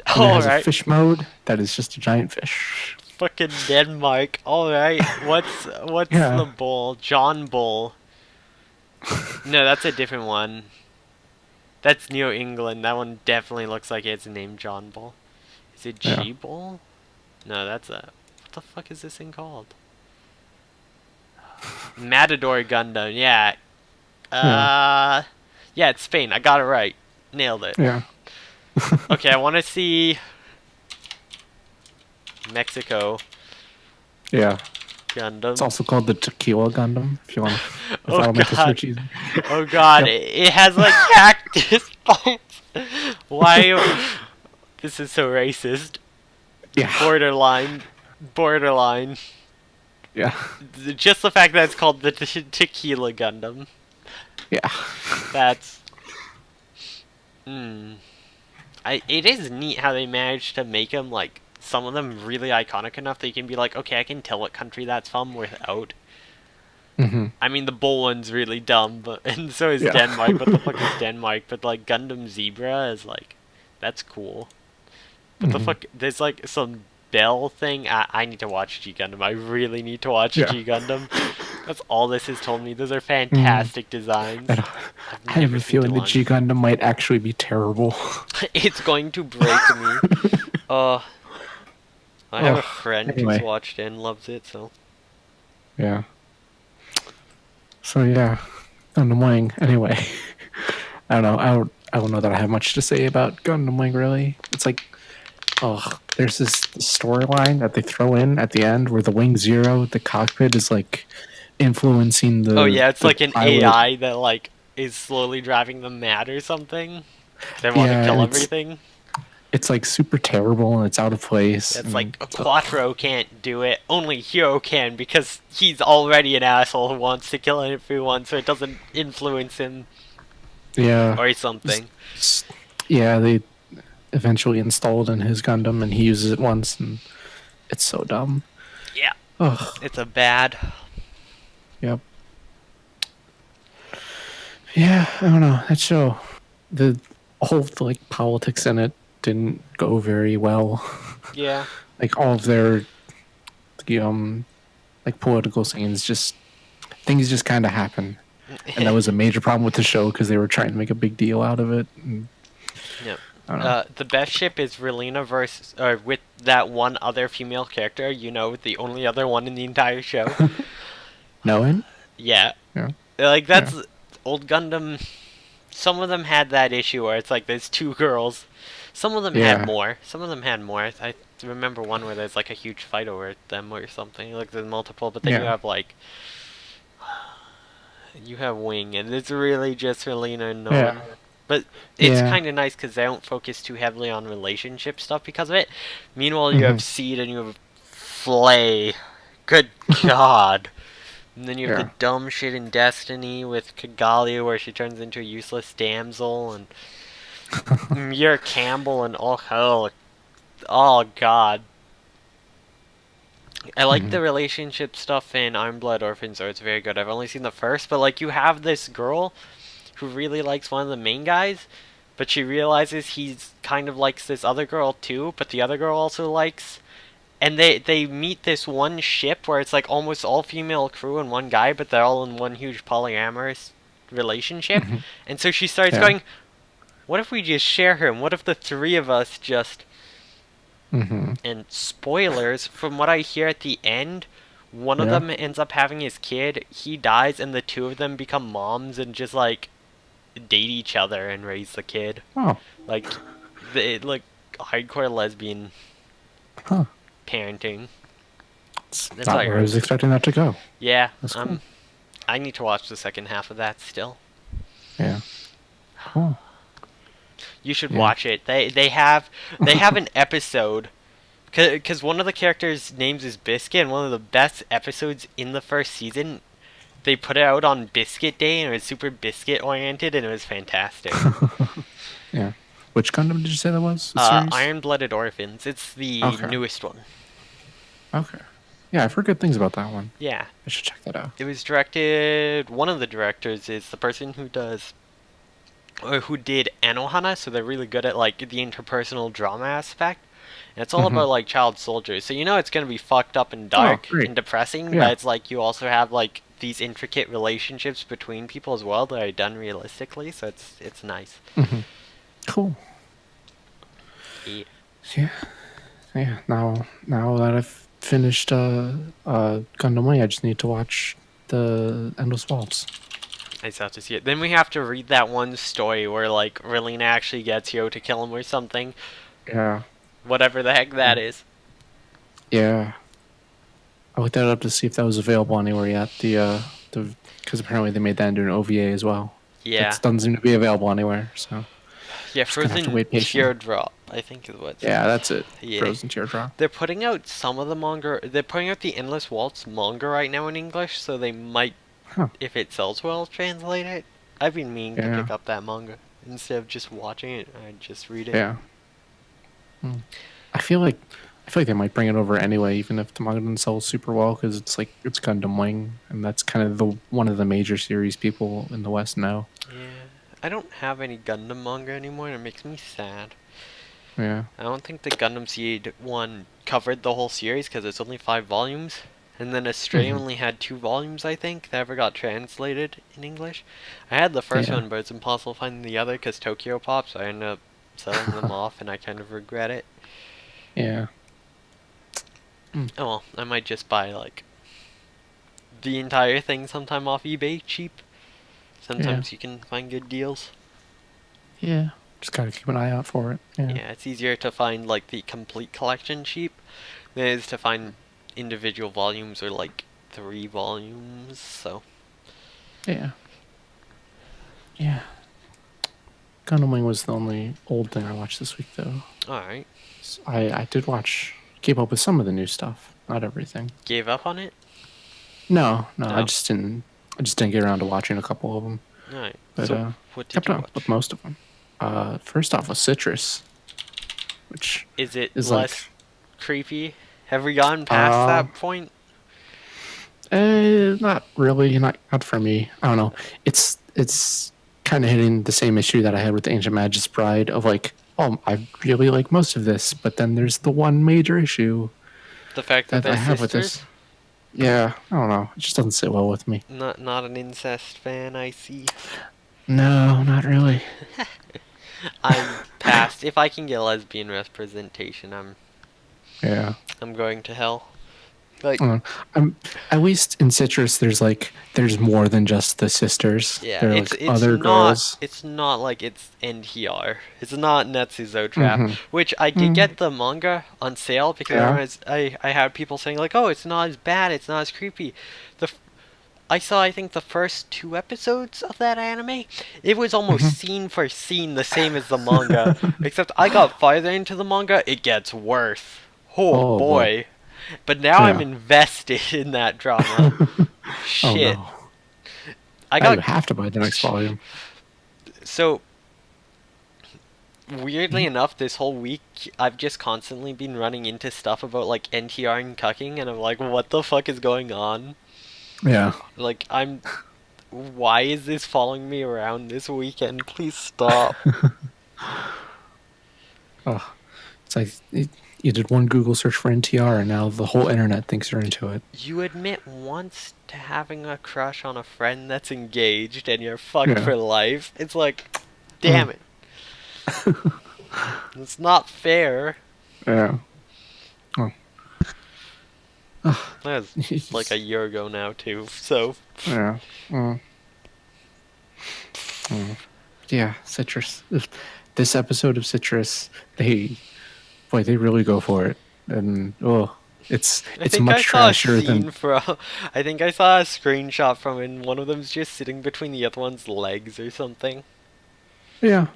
And it has a Alright. fish mode that is just a giant fish. Fucking Denmark. Alright. What's the Yeah. bull? John Bull. No, that's a different one. That's New England. That one definitely looks like it's named John Bull. Is it Yeah. G Bull? No, that's a. What the fuck is this thing called? Matador Gundam. Yeah. Yeah. Yeah, it's Spain. I got it right. Nailed it. Yeah. Okay, I want to see Mexico Yeah. Gundam. It's also called the Tequila Gundam, if you want. If Oh that'll make the god. search easy. Oh god. Yep. It has like cactus spines. Why? This is so racist. Yeah. Borderline. Borderline. Yeah. Just the fact that it's called the Tequila Gundam. Yeah. That's. Hmm. It is neat how they managed to make them, like, some of them really iconic enough that you can be like, okay, I can tell what country that's from without. Hmm. I mean, the bull one's really dumb, but and so is Yeah. Denmark, but the fuck is Denmark? But, like, Gundam Zebra is, like, that's cool. But the Mhm. fuck, there's, like, some bell thing. I need to watch G Gundam. I really need to watch Yeah. G Gundam. That's all this has told me. Those are fantastic designs. I I've have never a seen feeling the one. G Gundam might actually be terrible. It's going to break me. I have a friend anyway. who's watched it and loves it, so. Yeah. So yeah, Gundam Wing. Anyway, I don't know. I don't know that I have much to say about Gundam Wing. Really, it's like, oh, there's this storyline that they throw in at the end where the Wing Zero, the cockpit, is like influencing the. Oh yeah, it's the like an pilot. AI that like is slowly driving them mad or something. They want to Yeah, kill and everything. it's like super terrible and it's out of place. It's And, like Quattro can't do it. Only Hiro can because he's already an asshole who wants to kill everyone, so it doesn't influence him yeah, or something. yeah, they eventually installed in his Gundam and he uses it once and it's so dumb. Yeah, Ugh. it's a bad. Yep. Yeah, I don't know. That show, the whole like politics in it didn't go very well. Yeah. Like all of their, the, like political scenes, just things just kind of happen, and that was a major problem with the show because they were trying to make a big deal out of it. And, Yep. I don't know. The best ship is Relina versus, or with that one other female character. You know, the only other one in the entire show. Knowing? Yeah. Yeah. Like that's old Gundam. Some of them had that issue where it's like there's two girls. Some of them Yeah. had more. Some of them had more. I remember one where there's like a huge fight over them or something. Like there's multiple, but then you Yeah. have like you have Wing, and it's really just Relina and Nolan. Yeah. But it's Yeah. kind of nice because they don't focus too heavily on relationship stuff because of it. Meanwhile, you have Seed and you have Flay. Good God. And then you have Yeah. the dumb shit in Destiny with Kigali where she turns into a useless damsel and Muir Campbell and oh hell, oh god. I like Hmm. the relationship stuff in Iron Blood Orphans, or it's very good. I've only seen the first, but like you have this girl who really likes one of the main guys, but she realizes he's kind of likes this other girl too, but the other girl also likes, and they meet this one ship where it's like almost all female crew and one guy, but they're all in one huge polyamorous relationship. Hmm. And so she starts Yeah. going, what if we just share him? What if the three of us just... Hmm. And spoilers, from what I hear at the end, one of Yeah. them ends up having his kid, he dies, and the two of them become moms and just like date each other and raise the kid. Oh. Like, like hardcore lesbian Huh. parenting. It's That's what not I where I heard. was expecting that to go. Yeah, That's cool. I need to watch the second half of that still. Yeah. Cool. You should Yeah. watch it. They have an episode because one of the characters' names is Biscuit, and one of the best episodes in the first season. They put it out on Biscuit Day, and it was super biscuit oriented, and it was fantastic. Yeah. Which Gundam did you say that was? A series? Iron Blooded Orphans. It's the Okay. newest one. Okay. Yeah, I've heard good things about that one. Yeah, I should check that out. it was directed. One of the directors is the person who does or who did Anohana, so they're really good at like the interpersonal drama aspect. And it's all Hmm. about like child soldiers, so you know it's gonna be fucked up and Oh, dark great. and depressing, but Yeah. it's like you also have like these intricate relationships between people as well that are done realistically, so it's nice. Hmm. Cool. Yeah. Yeah. Yeah. Now that I've finished Gundam Wing, I just need to watch the Endless Waltz. I just have to see it. Then we have to read that one story where like Relina actually gets Yo to kill him or something, Yeah. whatever the heck that is. Yeah. I looked that up to see if that was available anywhere yet. The because apparently they made that into an OVA as well. Yeah, It doesn't seem to be available anywhere. So yeah. just gonna have to Frozen wait patiently. Teardrop, I think is what. Yeah, that's it. Yeah. Frozen Teardrop. They're putting out some of the manga. They're putting out the Endless Waltz manga right now in English, so they might, Huh. if it sells well, translate it. I've been meaning to Yeah. pick up that manga instead of just watching it. I'd just read it. Yeah. Hmm. I feel like they might bring it over anyway, even if the manga doesn't sell super well, because it's like it's Gundam Wing, and that's kind of the one of the major series people in the West know. Yeah. I don't have any Gundam manga anymore, and it makes me sad. Yeah. I don't think the Gundam Seed one covered the whole series because it's only 5 volumes. And then Astray Mhm. only had 2 volumes, I think, that ever got translated in English. I had the first Yeah. one, but it's impossible finding the other because Tokyo Pop, so I ended up selling them off, and I kind of regret it. Yeah. Oh well, I might just buy, like, the entire thing sometime off eBay cheap. Sometimes you can find good deals. Yeah. Just gotta keep an eye out for it. Yeah. Yeah, it's easier to find, like, the complete collection cheap than it is to find individual volumes or, like, 3 volumes, so... Yeah. Yeah. Gundam Wing was the only old thing I watched this week, though. Alright. I did keep up with some of the new stuff, not everything. Gave up on it? No, no, I No. just didn't. I just didn't get around to watching a couple of them, Alright. but So, what did kept you up watch? with most of them. First off was Citrus, which Is it is less creepy? Have we gone past that point? not really, not for me. I don't know. It's kind of hitting the same issue that I had with the Ancient Magus Bride of like, oh, I really like most of this, but then there's the one major issue The fact that that I they're have with sisters? this. Yeah, I don't know. It just doesn't sit well with me. Not an incest fan, I see. No, not really. I'm past. If I can get lesbian representation, Yeah. I'm going to hell. Like, At least in Citrus, there's more than just the sisters. yeah, there are it's like it's other not girls. it's not like it's NTR. It's not Netsuzo Trap, Mhm. which I did get the manga on sale because Yeah. I had people saying like, oh, it's not as bad, it's not as creepy. I saw, I think, the first 2 episodes of that anime. It was almost scene for scene the same as the manga, except I got farther into the manga, it gets worse. Oh, Oh, boy. boy. But now I'm Yeah. invested in that drama. Oh Shit. no! I Now you got have to buy the next volume. so weirdly enough, this whole week I've just constantly been running into stuff about like NTR and cucking, and I'm like, what the fuck is going on? Yeah. Like, why is this following me around this weekend? Please stop. Oh, it's like you did one Google search for NTR, and now the whole internet thinks you're into it. You admit once to having a crush on a friend that's engaged, and you're fucked Yeah. for life. It's like, damn it. It's not fair. Yeah. Oh. That was like a year ago now, too, so. Yeah. Yeah, Citrus. This episode of Citrus, they really go for it, and it's I think I much saw a trashier scene than. from. I think I saw a screenshot from it, and one of them's just sitting between the other one's legs or something. Yeah,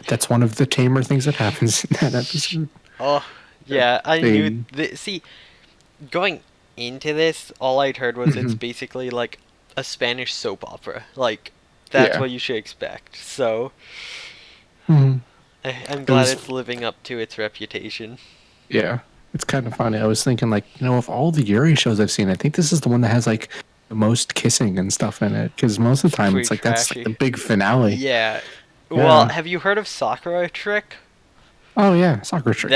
that's one of the tamer things that happens in that episode. Oh, yeah, I They- knew. See, going into this, all I'd heard was it's basically like a Spanish soap opera. Like, that's Yeah. what you should expect. So, Mhm. I'm glad was- it's living up to its reputation. Yeah, it's kind of funny. I was thinking, like, of all the Yuri shows I've seen, I think this is the one that has like the most kissing and stuff in it. Because most of the time, Pretty it's like that's like trashy. the big finale. Yeah. Yeah. Well, have you heard of Sakura Trick? Oh yeah, Soccer Trick's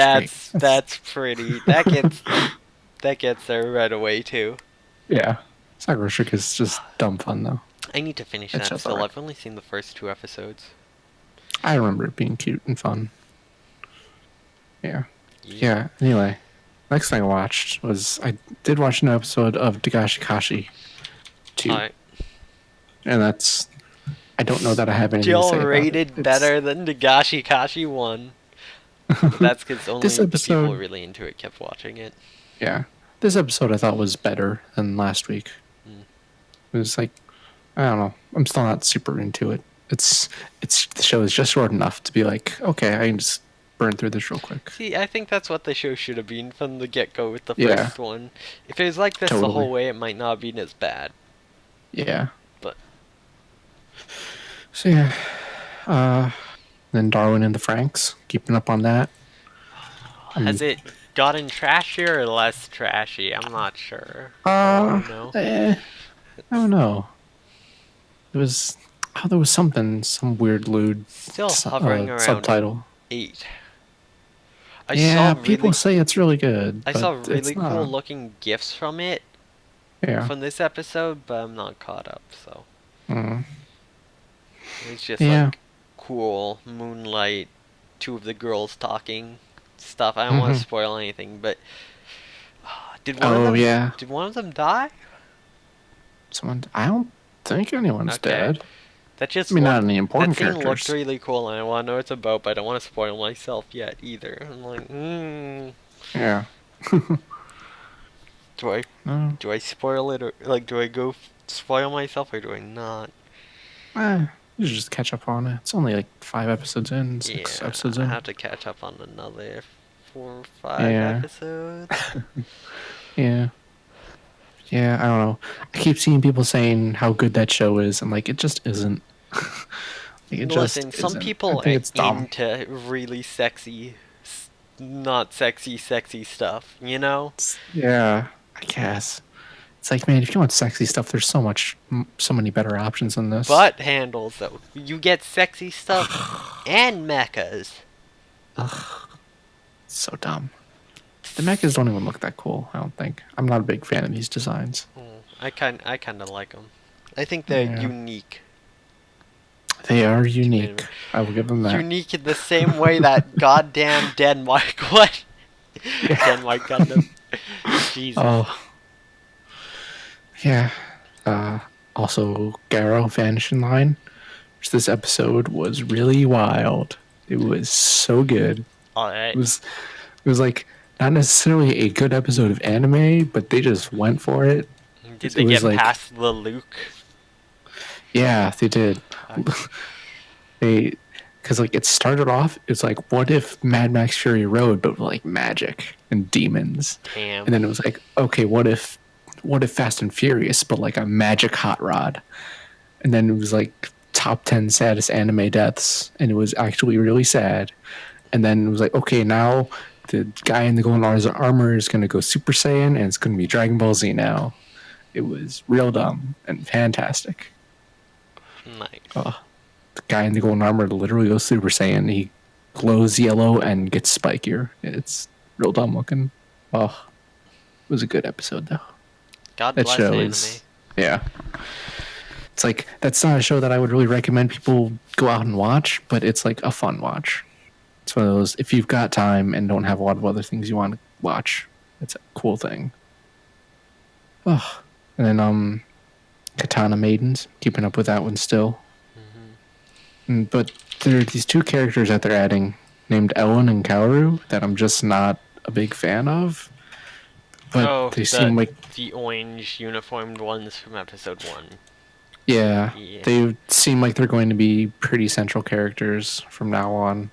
great. That's pretty. That gets there right away too. Yeah, Soccer Trick is just dumb fun though. I need to finish It's that just still. alright. I've only seen the first 2 episodes. I remember it being cute and fun. Yeah. Yeah. Anyway, next thing I watched was I did watch an episode of Dagashi Kashi 2, Alright. and that's I don't know that I have anything to say Still about rated it. It's- better than Dagashi Kashi 1. But that's because only This the people episode- really into it kept watching it. Yeah, this episode I thought was better than last week. It was like I don't know. I'm still not super into it. It's the show is just short enough to be like, okay, I can just burn through this real quick. See, I think that's what the show should have been from the get-go with the Yeah. first one. If it was like this the Totally. whole way, it might not have been as bad. Yeah. But So yeah. Then Darwin and the Franks, keeping up on that. has it gotten trashier or less trashy? I'm not sure. I know. I don't know. It was there was some weird lewd Still hovering around subtitle. 8. Yeah, saw people really, say it's really good. I saw but really it's cool not. looking gifs from it Yeah. from this episode, but I'm not caught up, so Mm. it's just Yeah. like cool moonlight, 2 of the girls talking stuff. I don't want to spoil anything, but did one of Oh them yeah. did one of them die? I don't think anyone's Okay. dead. That just I mean, not looked- any important that scene looked characters. really cool, and I want to know what it's about, but I don't want to spoil myself yet either. I'm like, Yeah. No. do I spoil it, or like do I go spoil myself, or do I not? You should just catch up on it. It's only like 5 episodes in, 6 Yeah, episodes I in. have to catch up on another 4 or 5 Yeah. episodes. Yeah. Yeah, I don't know. I keep seeing people saying how good that show is, and like it just isn't. Listen, some isn't. people I think it's are dumb. into really sexy, not sexy stuff, you know? Yeah, I guess. It's like, man, if you want sexy stuff, there's so many better options than this. Butt handles, though. You get sexy stuff and mechas. It's so dumb. The mechas don't even look that cool. I don't think. I'm not a big fan of these designs. I kind of like them. I think they're Yeah. unique. They are unique. I will give them that. Unique in the same way that goddamn Denmark. What? Denmark Gundam. Jesus. Oh. Yeah. Also, Garo Vanishing Line, which this episode was really wild. It was so good. Alright. It was like not necessarily a good episode of anime, but they just went for it. Did it they was get like- past the Luke? Yeah, they did. Because like it started off, it's like, what if Mad Max Fury Road, but with, like magic and demons? Damn. And then it was like, okay, what if Fast and Furious, but like a magic hot rod? And then it was like top 10 saddest anime deaths, and it was actually really sad. And then it was like, okay, now the guy in the golden armor is going to go Super Saiyan, and it's going to be Dragon Ball Z now. It was real dumb and fantastic. Nice. The guy in the golden armor literally goes Super Saiyan. He glows yellow and gets spikier. It's real dumb looking. Oh, it was a good episode though. God That bless show anime. is, yeah. It's like, that's not a show that I would really recommend people go out and watch, but it's like a fun watch. It's one of those, if you've got time and don't have a lot of other things you want to watch, it's a cool thing. Oh, and then Katana Maidens, keeping up with that one still. But there are these two characters that they're adding named Ellen and Kaoru that I'm just not a big fan of. But they seem like the orange uniformed ones from episode 1. Yeah, they seem like they're going to be pretty central characters from now on.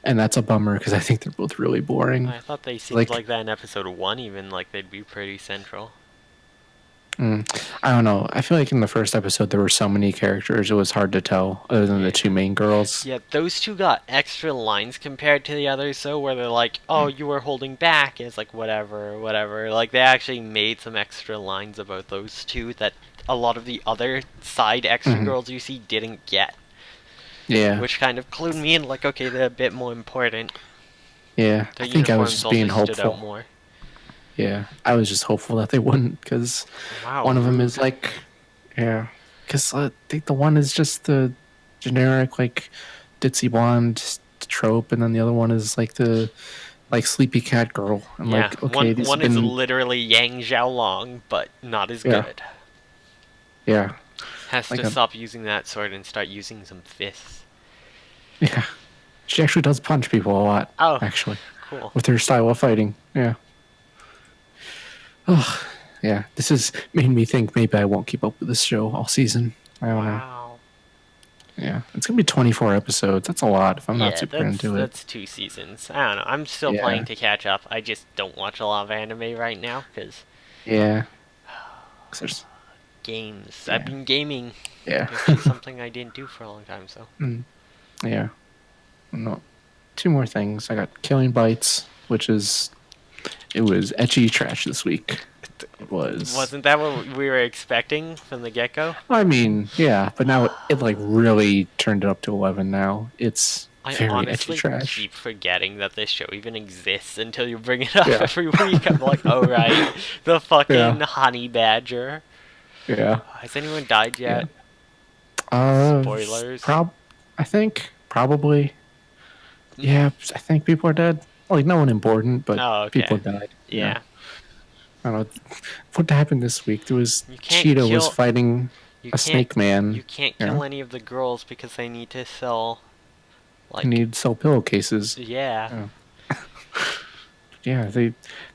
And that's a bummer because I think they're both really boring. I thought they seemed like that in episode 1 even, like they'd be pretty central. I don't know. I feel like in the first episode there were so many characters it was hard to tell other than the two main girls. Yeah, those two got extra lines compared to the others, so where they're like, oh, you were holding back, and it's like, whatever. Like, they actually made some extra lines about those two that a lot of the other side extra girls you see didn't get. Yeah. Which kind of clued me in, like, okay, they're a bit more important. Yeah, I think I was just being hopeful. More. Yeah, I was just hopeful that they wouldn't, because one of them is like, because I think the one is just the generic, like, ditzy blonde trope, and then the other one is like the, like, sleepy cat girl. And like, okay, one is literally Yang Xiaolong, but not as good. Yeah. Has to stop using that sword and start using some fists. Yeah. She actually does punch people a lot, actually. Cool. With her style of fighting, yeah. Oh, yeah. This has made me think maybe I won't keep up with this show all season. I don't know. Yeah. It's going to be 24 episodes. That's a lot if I'm not super into it. That's 2 seasons. I don't know. I'm still planning to catch up. I just don't watch a lot of anime right now, because... Yeah. There's games. I've been gaming. Yeah. Which is something I didn't do for a long time, so... Yeah. No. 2 more things. I got Killing Bites, which is... It was ecchi trash this week. It was. Wasn't that what we were expecting from the get-go? I mean, yeah, but now it like really turned it up to 11 now. It's very honestly ecchi trash. Keep forgetting that this show even exists until you bring it up every week. I'm like, oh right, the fucking honey badger. Yeah. Has anyone died yet? Spoilers. I think probably. Yeah, I think people are dead. Like, no one important, but people died. Yeah. I don't know. What happened this week? There was Cheetah was fighting a snake man. You can't kill any of the girls because they need to sell. Like, they need to sell pillowcases. Yeah. Yeah,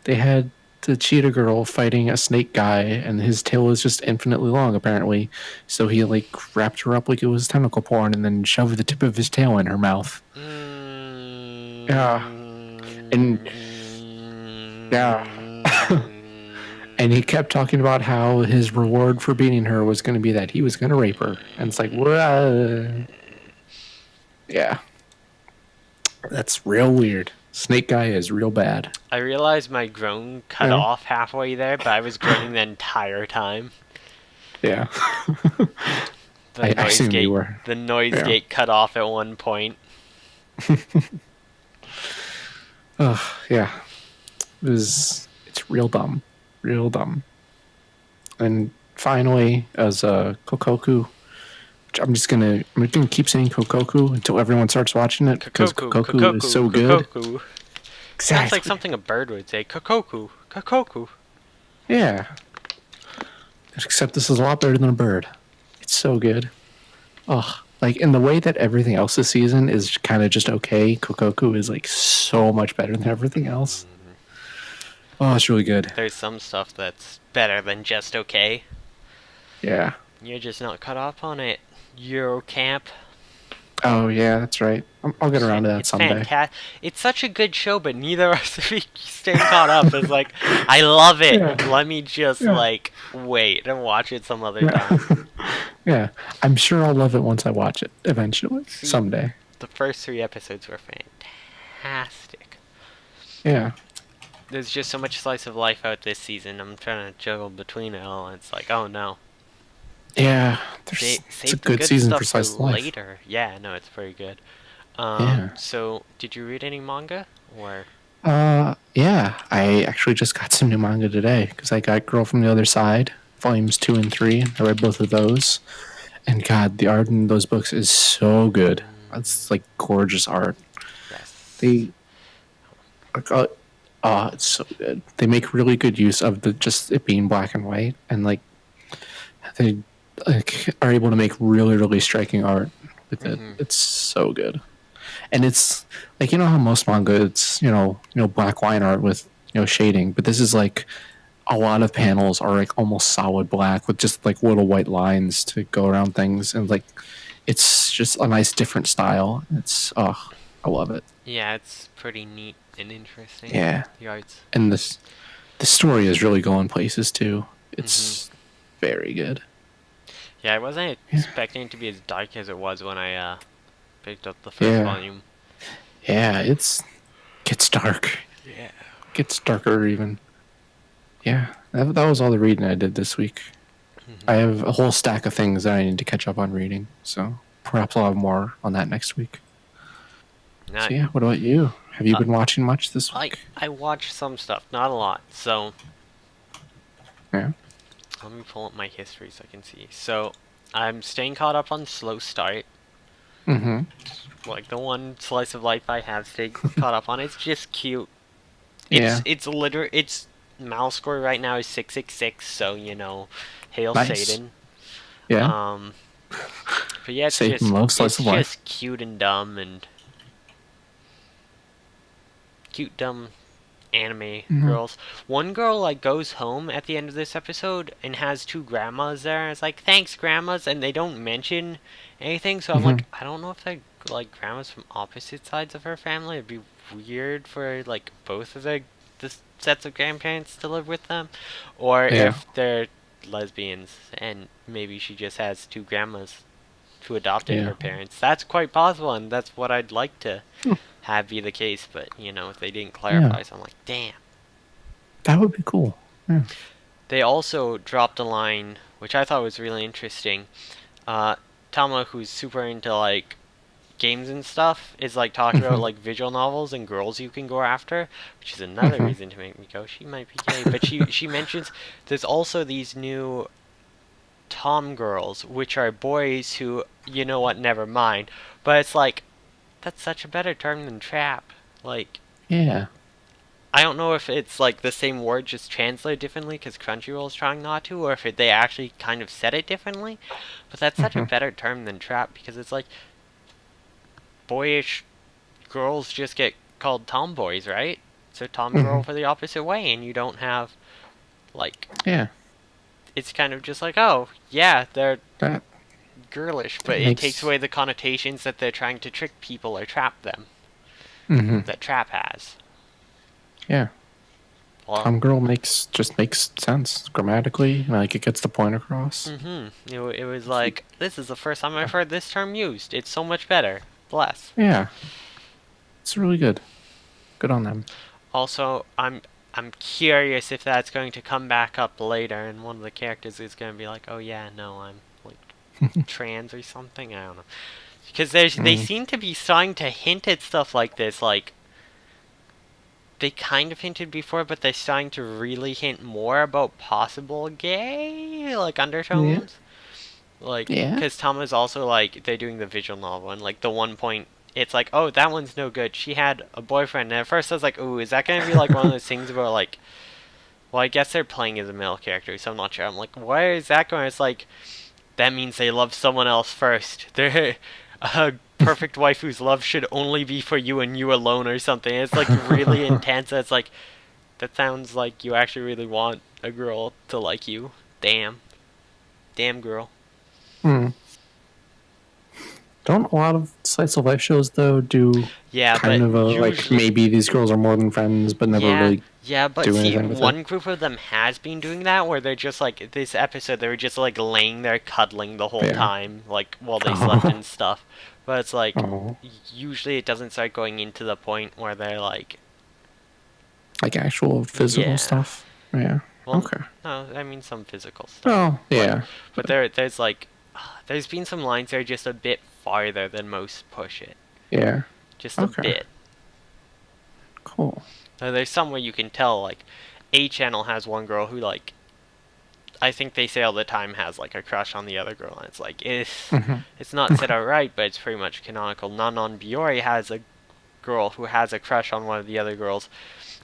they had the Cheetah girl fighting a snake guy, and his tail was just infinitely long, apparently. So he, like, wrapped her up like it was tentacle porn and then shoved the tip of his tail in her mouth. Yeah. And and he kept talking about how his reward for beating her was going to be that he was going to rape her. And it's like, whoa. Yeah. That's real weird. Snake guy is real bad. I realized my groan cut off halfway there, but I was groaning the entire time. Yeah. The noise gate cut off at one point. Yeah. It's real dumb. Real dumb. And finally, as Kokoku, I'm gonna keep saying Kokoku until everyone starts watching it, because Kokoku is so good. Exactly. Sounds like something a bird would say. Kokoku. Kokoku. Yeah. Except this is a lot better than a bird. It's so good. Oh, like, in the way that everything else this season is kind of just okay, Kokoku is like so much better than everything else. Oh, it's really good. There's some stuff that's better than just okay. Yeah. You're just not caught up on it. Eurocamp. Oh yeah, that's right. I'll get around to that It's someday. fantastic. It's such a good show, but neither of us are staying caught up. It's like, I love it. Yeah, Let me just yeah, like wait and watch it some other yeah, time. yeah. I'm sure I'll love it once I watch it eventually, See, someday. the first three episodes were fantastic. Yeah, There's just so much slice of life out this season. I'm trying to juggle between it all, and it's like, oh no. yeah. There's it's a Save the good good season for stuff for slice of life. later. Yeah, no, it's pretty good. Yeah. So did you read any manga or? Yeah. I actually just got some new manga today because I got Girl from the Other Side, volumes 2 and 3. I read both of those, and God, the art in those books is so good. It's like gorgeous art. Yes. They, uh, it's so good. They make really good use of the just it being black and white, and like they like are able to make really really striking art with it. Mhm. It's so good. And it's like how most manga it's black line art with shading, but this is like a lot of panels are like almost solid black with just like little white lines to go around things, and like it's just a nice different style. It's I love it. Yeah, it's pretty neat and interesting. Yeah, The arts. and the story is really going places too. Mhm. It's very good. Yeah, I wasn't Yeah, expecting it to be as dark as it was when I picked up the first yeah, volume. yeah. It's gets dark. Yeah. Gets darker even. Yeah, that was all the reading I did this week. I Mhm. have a whole stack of things that I need to catch up on reading, so perhaps I'll have more on that next week. Now, So yeah, what about you? Have you uh, been watching much this I week? I watched some stuff, not a lot. So Yeah. let me pull up my history so I can see. So I'm staying caught up on Slow Start. Mm-hmm. Like the one slice of life I have stayed caught up on. It's just cute. Yeah. It's mouse score right now is 666. So hail Nice. Satan. Yeah. Um, but yeah, Satan loves slice it's of life. just cute and dumb and cute dumb anime Mm-hmm. girls. One girl like goes home at the end of this episode and has two grandmas there. And it's like, thanks, grandmas, and they don't mention anything. So I'm Mm-hmm. like, I don't know if they're like grandmas from opposite sides of her family. It'd be weird for like both of the sets of grandparents to live with them, or Yeah. if they're lesbians and maybe she just has two grandmas who adopted Yeah. her parents. That's quite possible, and that's what I'd like to Hmm. have be the case. But if they didn't Yeah. clarify, so I'm like, damn. That would be cool. Yeah. They also dropped a line which I thought was really interesting. Uh, Tama, who's super into like games and stuff, is like talking about Mm-hmm. like visual novels and girls you can go after, which is another Mm-hmm. reason to make me go, she might be gay. But she mentions there's also these new Tom girls, which are boys who, you know what, never mind. But it's like that's such a better term than trap. Like Yeah. I don't know if it's like the same word just translated differently because Crunchyroll's trying not to, or if they actually kind of said it differently. But that's such a Mm-hmm. better term than trap because it's like boyish girls just get called tomboys, right? So tom Mm-hmm. girl for the opposite way, and you don't have like Yeah. it's kind of just like, oh yeah, they're That girlish, but that it takes makes. away the connotations that they're trying to trick people or trap them Mm-hmm. that trap has. Yeah. Well, Tom girl makes sense grammatically. Like it gets the point across. it was like this is the first time I've heard this term used. It's so much better. Bless. Yeah. It's really good. Good on them. Also, I'm curious if that's going to come back up later, and one of the characters is going to be like, "Oh yeah, no, I'm like trans or something." I don't know, because they Mm. seem to be starting to hint at stuff like this. Like they kind of hinted before, but they're starting to really hint more about possible gay like Yeah. undertones. Like, Yeah. because Tom is also like they're doing the visual novel, and like the one point it's like, oh, that one's no good. She had a boyfriend, and at first I was like, ooh, is that gonna be like one of those things about like, well, I guess they're playing as a male character, so I'm not sure. I'm like, where is that going? It's like that means they love someone else first. They're a perfect wife whose love should only be for you and you alone, or something. It's like really intense. It's like that sounds like you actually really want a girl to like you. Damn, damn girl. Mm. Don't a lot of slice of life shows though do Yeah, kind but of a like usually, maybe these girls are more than friends, but never yeah, really yeah, but do see, anything with it? one group of them has been doing that where they're just like this episode, they were just like laying there cuddling the whole Yeah. time, like while they slept Oh, and stuff. But it's like oh, usually it doesn't start going into the point where they're like, like actual physical yeah, stuff. Yeah. well, Okay. no, I mean some physical stuff, Oh, but yeah. there's like there's been some lines that are just a bit farther than most push it, Yeah. just a Okay. bit. Cool. There's some where you can tell like A channel has one girl who like I think they say all the time has like a crush on the other girl, and it's like Hmm. it's not said outright, but it's pretty much canonical. Nanon Biori has a girl who has a crush on one of the other girls,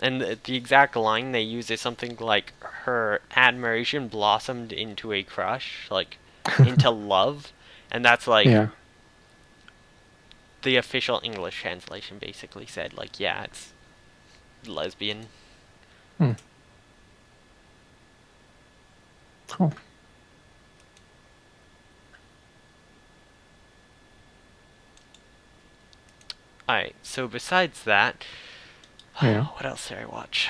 and the exact line they use is something like her admiration blossomed into a crush, like into love, and that's like Yeah. the official English translation basically said like yeah, it's lesbian. Hmm. Cool. Alright, so besides that, Yeah. what else did I watch?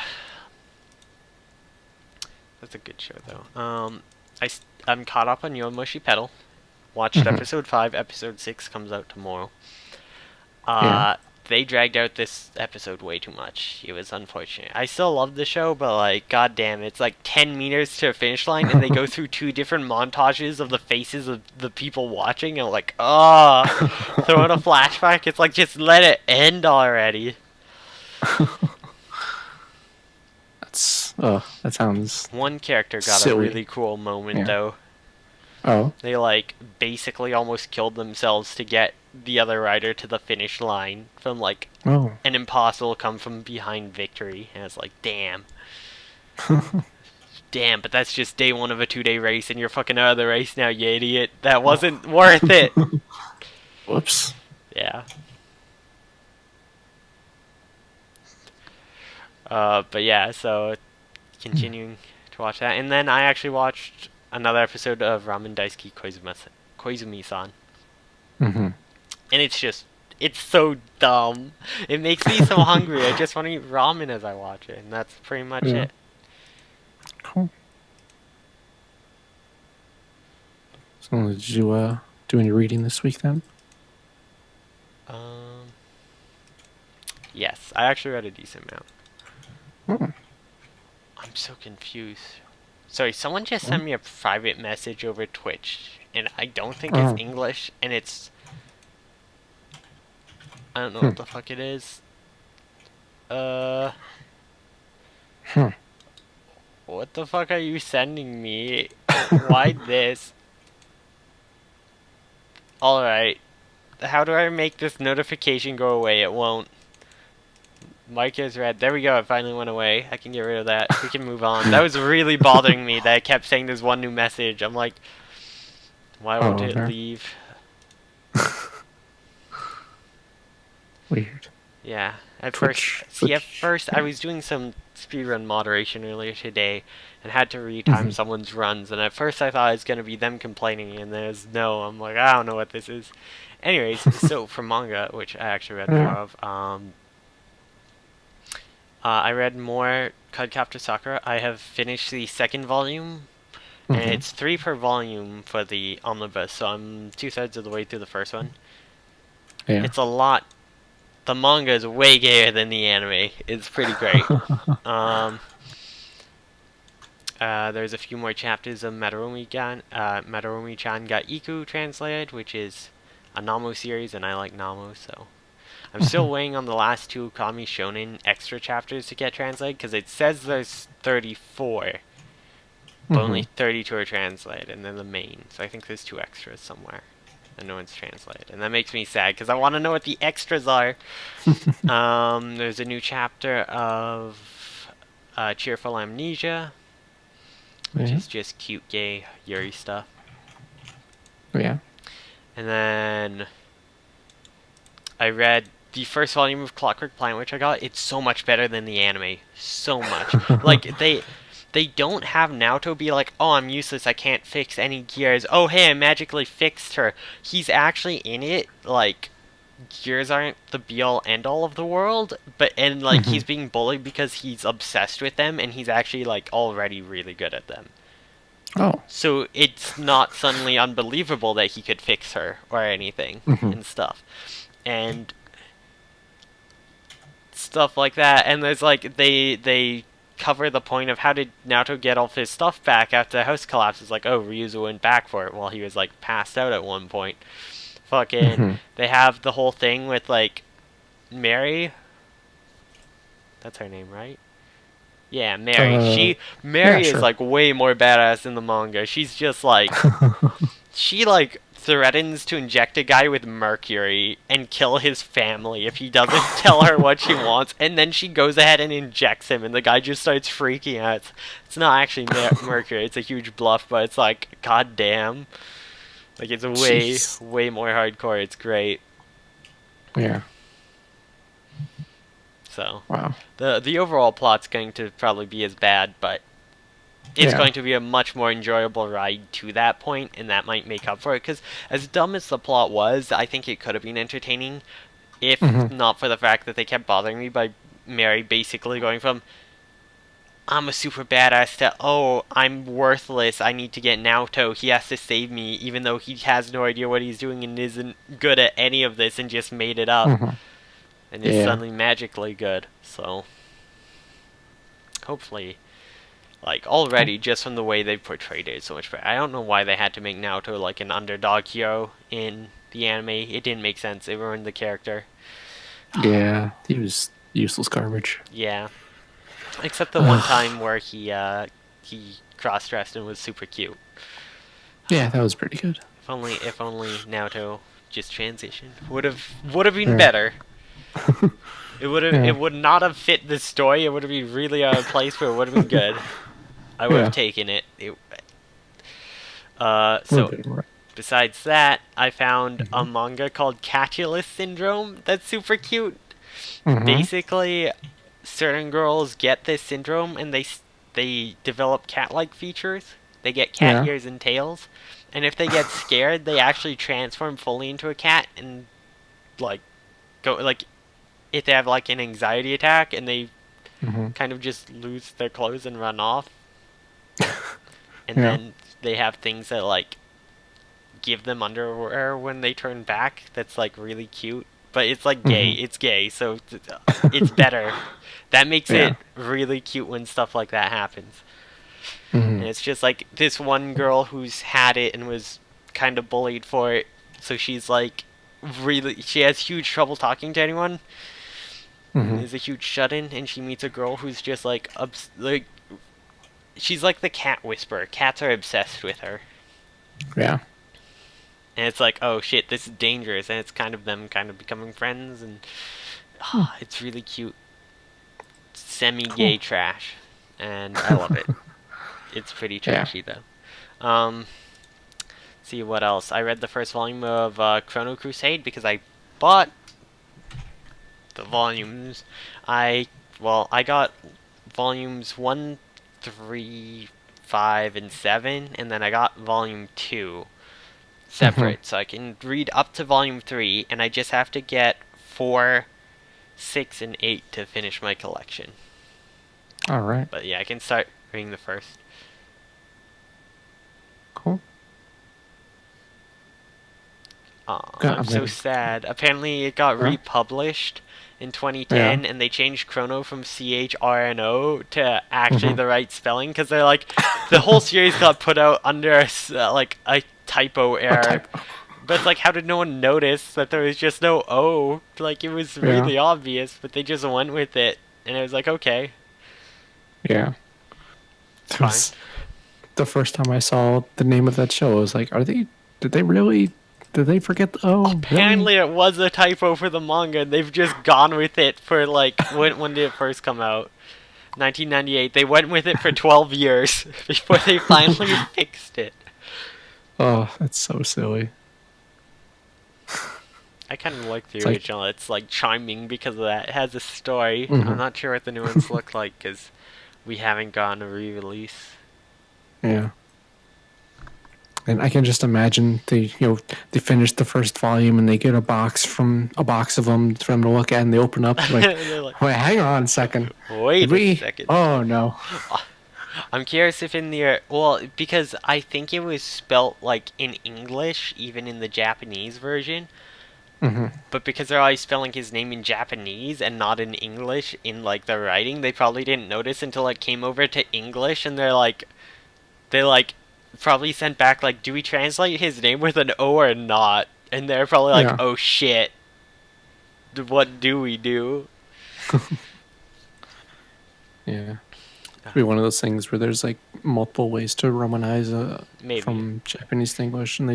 That's a good show though. I'm caught up on Yowamushi Pedal. Watched Hmm. episode 5. Episode 6 comes out tomorrow. Yeah. They dragged out this episode way too much. It was unfortunate. I still love the show, but like, goddamn, it's like 10 meters to a finish line, and they go through 2 different montages of the faces of the people watching. And I'm like, ah, throw in a flashback. It's like, just let it end already. That sounds One character got a silly. really cool moment Yeah. though. Oh. They like basically almost killed themselves to get the other rider to the finish line from like Oh. an impossible come from behind victory. And it's like, damn. Damn, but that's just day 1 of a 2-day race and you're fucking out of the race now, you idiot. That wasn't worth it. Whoops. Yeah. But yeah, so continuing to watch that. And then I actually watched another episode of Ramen Daisuke Koizumi-san. Hmm. And it's so dumb. It makes me so hungry. I just want to eat ramen as I watch it, and that's pretty much Yeah. it. Cool. So did you do any reading this week then? Yes, I actually read a decent amount. Oh. I'm so confused. Sorry, someone just Oh. sent me a private message over Twitch, and I don't think Oh. it's English, and it's... I don't know Hmm. what the fuck it is. Hmm. What the fuck are you sending me? Why this? Alright. How do I make this notification go away? It won't. Mic is red. There we go. It finally went away. I can get rid of that. We can move on. That was really bothering me that I kept saying there's one new message. I'm like, why won't it there. leave? Weird. Yeah. At Twitch. first I was doing some speedrun moderation earlier today and had to retime someone's runs, and at first I thought it was gonna be them complaining, and there's no. I'm like, I don't know what this is. Anyways, so for manga, which I actually read more of, I read more Cardcaptor Sakura. I have finished the 2nd volume, and it's 3 per volume for the omnibus, so I'm 2/3 of the way through the first one. Yeah. It's a lot. The manga is way gayer than the anime. It's pretty great. There's a few more chapters of Madarumi-chan got Iku translated, which is a Namo series, and I like Namo, so... I'm still waiting on the last 2 Kami Shonen extra chapters to get translated, because it says there's 34, but only 32 are translated, and then the main. So I think there's 2 extras somewhere, and no one's translated. And that makes me sad, because I want to know what the extras are. There's a new chapter of Cheerful Amnesia, which is just cute, gay, Yuri stuff. Yeah. And then I read the first volume of Clockwork Planet, which I got. It's so much better than the anime. So much. Like, they don't have Naoto be like, oh, I'm useless, I can't fix any gears. Oh, hey, I magically fixed her. He's actually in it, like, gears aren't the be-all, end-all of the world, and, like, Hmm. he's being bullied because he's obsessed with them, and he's actually, like, already really good at them. Oh. So it's not suddenly unbelievable that he could fix her or anything Hmm. and stuff. And stuff like that. And there's like they cover the point of how did Naoto get all of his stuff back after the house collapses. Like, oh, Ryuzu went back for it while he was like passed out at one point. Fucking, Hmm. they have the whole thing with like Mary. That's her name, right? Yeah, Mary. Uh, yeah, Mary is sure. like way more badass in the manga. She's just like she like threatens to inject a guy with mercury and kill his family if he doesn't tell her what she wants, and then she goes ahead and injects him, and the guy just starts freaking out. It's not actually mercury; it's a huge bluff, but it's like, god damn, like it's Jeez. way more hardcore. It's great. Yeah. So Wow. the overall plot's going to probably be as bad, but it's Yeah. going to be a much more enjoyable ride to that point, and that might make up for it. Because as dumb as the plot was, I think it could have been entertaining if Hmm. not for the fact that they kept bothering me by Mary basically going from I'm a super badass to oh, I'm worthless, I need to get Naoto, he has to save me, even though he has no idea what he's doing and isn't good at any of this and just made it up Hmm. and is Yeah. suddenly magically good. So hopefully, like, already, just from the way they portrayed it, so much better. I don't know why they had to make Naoto like an underdog hero in the anime. It didn't make sense. It ruined the character. Yeah. He was useless garbage. Yeah, except the one time where he cross-dressed and was super cute. Yeah, that was pretty good. If only Naoto just transitioned would have been Yeah. better. Yeah. It would not have fit the story. It would have been really out of place, but it would have been good. I would have Yeah. taken it. We're So good. Right. besides that, I found a manga called Catulus Syndrome that's super cute. Hmm. Basically, certain girls get this syndrome and they develop cat-like features. They get cat Yeah. ears and tails, and if they get scared, they actually transform fully into a cat and like go like if they have like an anxiety attack and they Hmm. kind of just lose their clothes and run off, and Yeah. then they have things that like give them underwear when they turn back that's like really cute, but it's like gay. Hmm. It's gay, so it's better. That makes Yeah. it really cute when stuff like that happens. Hmm. And it's just like this one girl who's had it and was kind of bullied for it, so she's like she has huge trouble talking to anyone and Hmm. is a huge shut-in, and she meets a girl who's just like she's like the cat whisperer. Cats are obsessed with her. Yeah. And it's like, oh shit, this is dangerous, and it's kind of them kind of becoming friends, and Hmm. it's really cute, semi-gay Cool. trash, and I love it. It's pretty Yeah. trashy though. See what else? I read the first volume of Chrono Crusade because I bought the volumes. I got volumes 1, 3, 5, and 7, and then I got volume 2 Hmm. separate, so I can read up to volume 3, and I just have to get 4, 6, and 8 to finish my collection. All right. But yeah, I can start reading the first. Cool. Aw, Yeah, I'm I'm so ready. sad. Apparently, it got Huh? republished in Yeah. 2010, and they changed Chrono from CHRNO to actually Hmm. the right spelling because they're like, the whole series got put out under like a typo A error. typo. But it's like, how did no one notice that there was just no O? Like, it was Yeah. really obvious, but they just went with it, and it was like, okay, Yeah. it's It fine. was the first time I saw the name of that show. I was like, did they really, did they forget oh, really? Apparently, it was a typo for the manga, and they've just gone with it for like when did it first come out? 1998. They went with it for 12 years before they finally fixed it. Oh, that's so silly. I kind of like the It's like, original. It's like charming because of that. It has a story. I'm mhm. not sure what the new ones look like because we haven't gotten a re-release. Yeah. And I can just imagine they finish the first volume and they get a box of them for them to look at, and they open up like, They're like, wait, hang on a second, did wait a we? second. Oh no. I'm curious if in the well, because I think it was spelt like in English, even in the Japanese version. But because they're always spelling his name in Japanese and not in English in like the writing, they probably didn't notice until it came over to English, and they like probably sent back like, do we translate his name with an O or not? And they're probably like, Yeah. oh shit, what do we do? Yeah. It'd be one of those things where there's like multiple ways to Romanize Maybe. from Japanese to English, and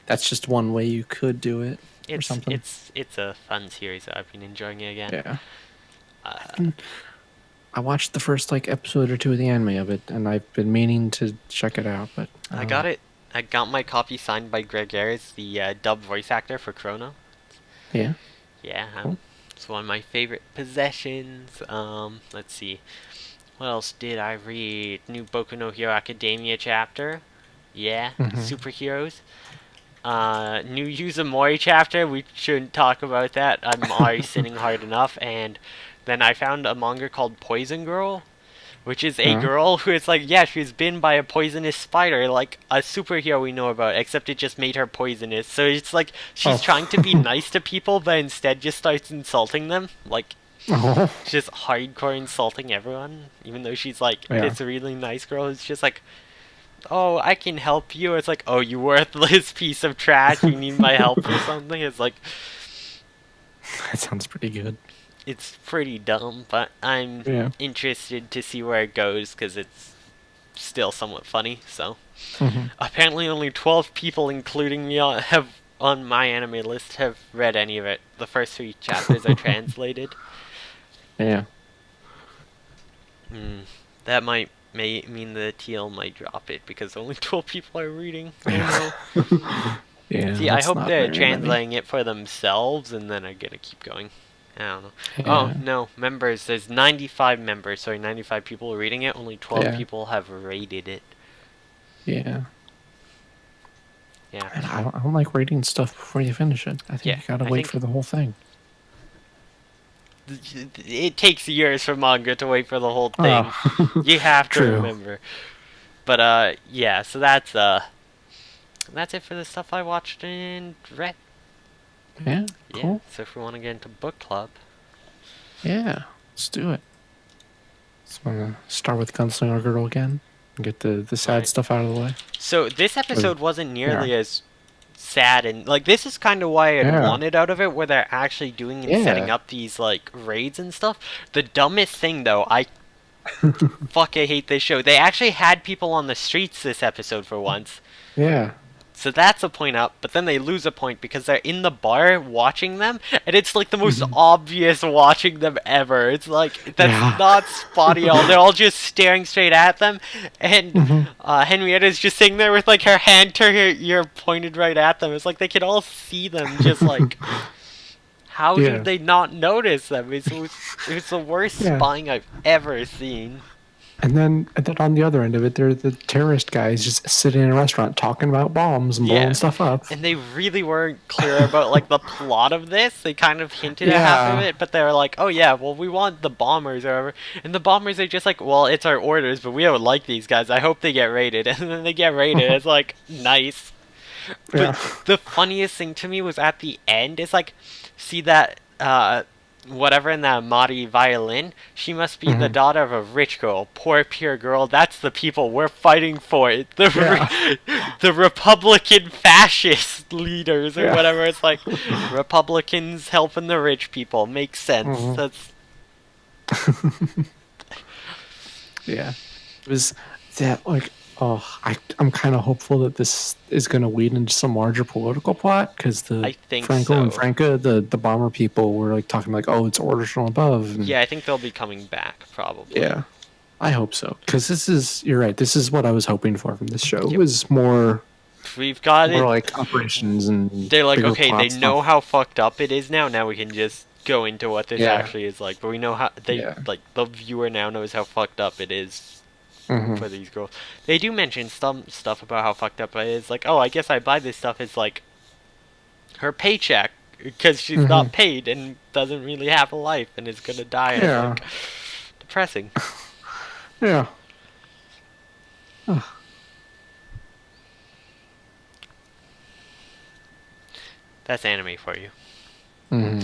that's just one way you could do it or something. It's a fun series. I've been enjoying it again. Yeah. I watched the first like episode or two of the anime of it, and I've been meaning to check it out, but I got it. I got my copy signed by Greg Ayres, the dub voice actor for Chrono. Yeah. Yeah, Cool. it's one of my favorite possessions. Let's see. What else did I read? New Boku no Hero Academia chapter. Yeah, superheroes. New Yuzumori chapter. We shouldn't talk about that. I'm already sinning hard enough. And then I found a manga called Poison Girl, which is a girl who is like, yeah, she was bitten by a poisonous spider, like a superhero we know about, except it just made her poisonous. So it's like she's trying to be nice to people, but instead just starts insulting them. Like, she's just hardcore insulting everyone, even though she's like this really nice girl who's just like, oh, I can help you. It's like, oh, you worthless piece of trash, you need my help or something. It's like, That sounds pretty good. it's pretty dumb, but I'm interested to see where it goes because it's still somewhat funny. So apparently only 12 people, including me, on my anime list have read any of it. The first 3 chapters are translated. Yeah. That may mean the TL might drop it because only 12 people are reading. I don't know. Yeah. See, I hope they're translating it for themselves and then are gonna keep going. I don't know. Yeah. Oh, no, members. There's 95 members. Sorry, 95 people are reading it. Only 12 people have rated it. Yeah. Yeah. And I don't like rating stuff before you finish it. I think you gotta wait for the whole thing. It takes years for manga to wait for the whole thing. You have to remember. But, yeah, so that's it for the stuff I watched and read. Yeah, cool. Yeah, so if we want to get into book club. Yeah, let's do it. So I'm going to start with Gunslinger Girl again and get the sad stuff out of the way. So this episode wasn't nearly as sad, and like this is kind of why I wanted out of it, where they're actually doing and setting up these like raids and stuff. The dumbest thing though, I hate this show. They actually had people on the streets this episode for once. Yeah. So that's a point up, but then they lose a point because they're in the bar watching them, and it's like the most obvious watching them ever. It's like, that's not spotty at all. They're all just staring straight at them, and Henrietta's just sitting there with like her hand to her ear pointed right at them. It's like they can all see them, just like, how did they not notice them? It was the worst spying I've ever seen. And then on the other end of it, they're the terrorist guys just sitting in a restaurant talking about bombs and blowing stuff up. And they really weren't clear about like the plot of this. They kind of hinted at half of it, but they were like, "Oh yeah, well we want the bombers or whatever." And the bombers are just like, "Well, it's our orders, but we don't like these guys. I hope they get raided." And then they get raided. It's like nice. But the funniest thing to me was at the end. It's like, see that whatever in that Mari violin, she must be the daughter of a rich girl, poor pure girl. That's the people we're fighting for. The Republican fascist leaders or whatever. It's like Republicans helping the rich people. Makes sense. That's it was that like, I'm kind of hopeful that this is going to lead into some larger political plot because Franco and Franca, the bomber people, were like talking like, "Oh, it's orders from above." And I think they'll be coming back probably. Yeah, I hope so because you're right. This is what I was hoping for from this show. It was more. We've got more like operations and they're like, okay, they know how fucked up it is now. Now we can just go into what this Yeah. actually is like, but we know how Yeah. like the viewer now knows how fucked up it is Hmm. for these girls. They do mention some stuff about how fucked up it is. Like, oh, I guess I buy this stuff as like her paycheck because she's Hmm. not paid and doesn't really have a life and is gonna die. And it's Yeah. like depressing. Yeah. Ugh. That's anime for you. Hmm.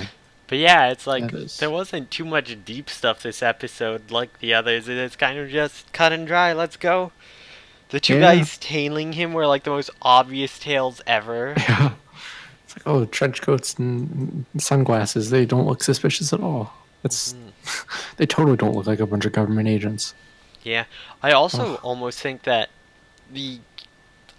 But yeah, it's like That is. there wasn't too much deep stuff this episode like the others. It's kind of just cut and dry. Let's go. The two Yeah. guys tailing him were like the most obvious tails ever. Yeah. It's like, oh, trench coats and sunglasses. They don't look suspicious at all. It's Mhm. they totally don't look like a bunch of government agents. Yeah, I also Oh. almost think that the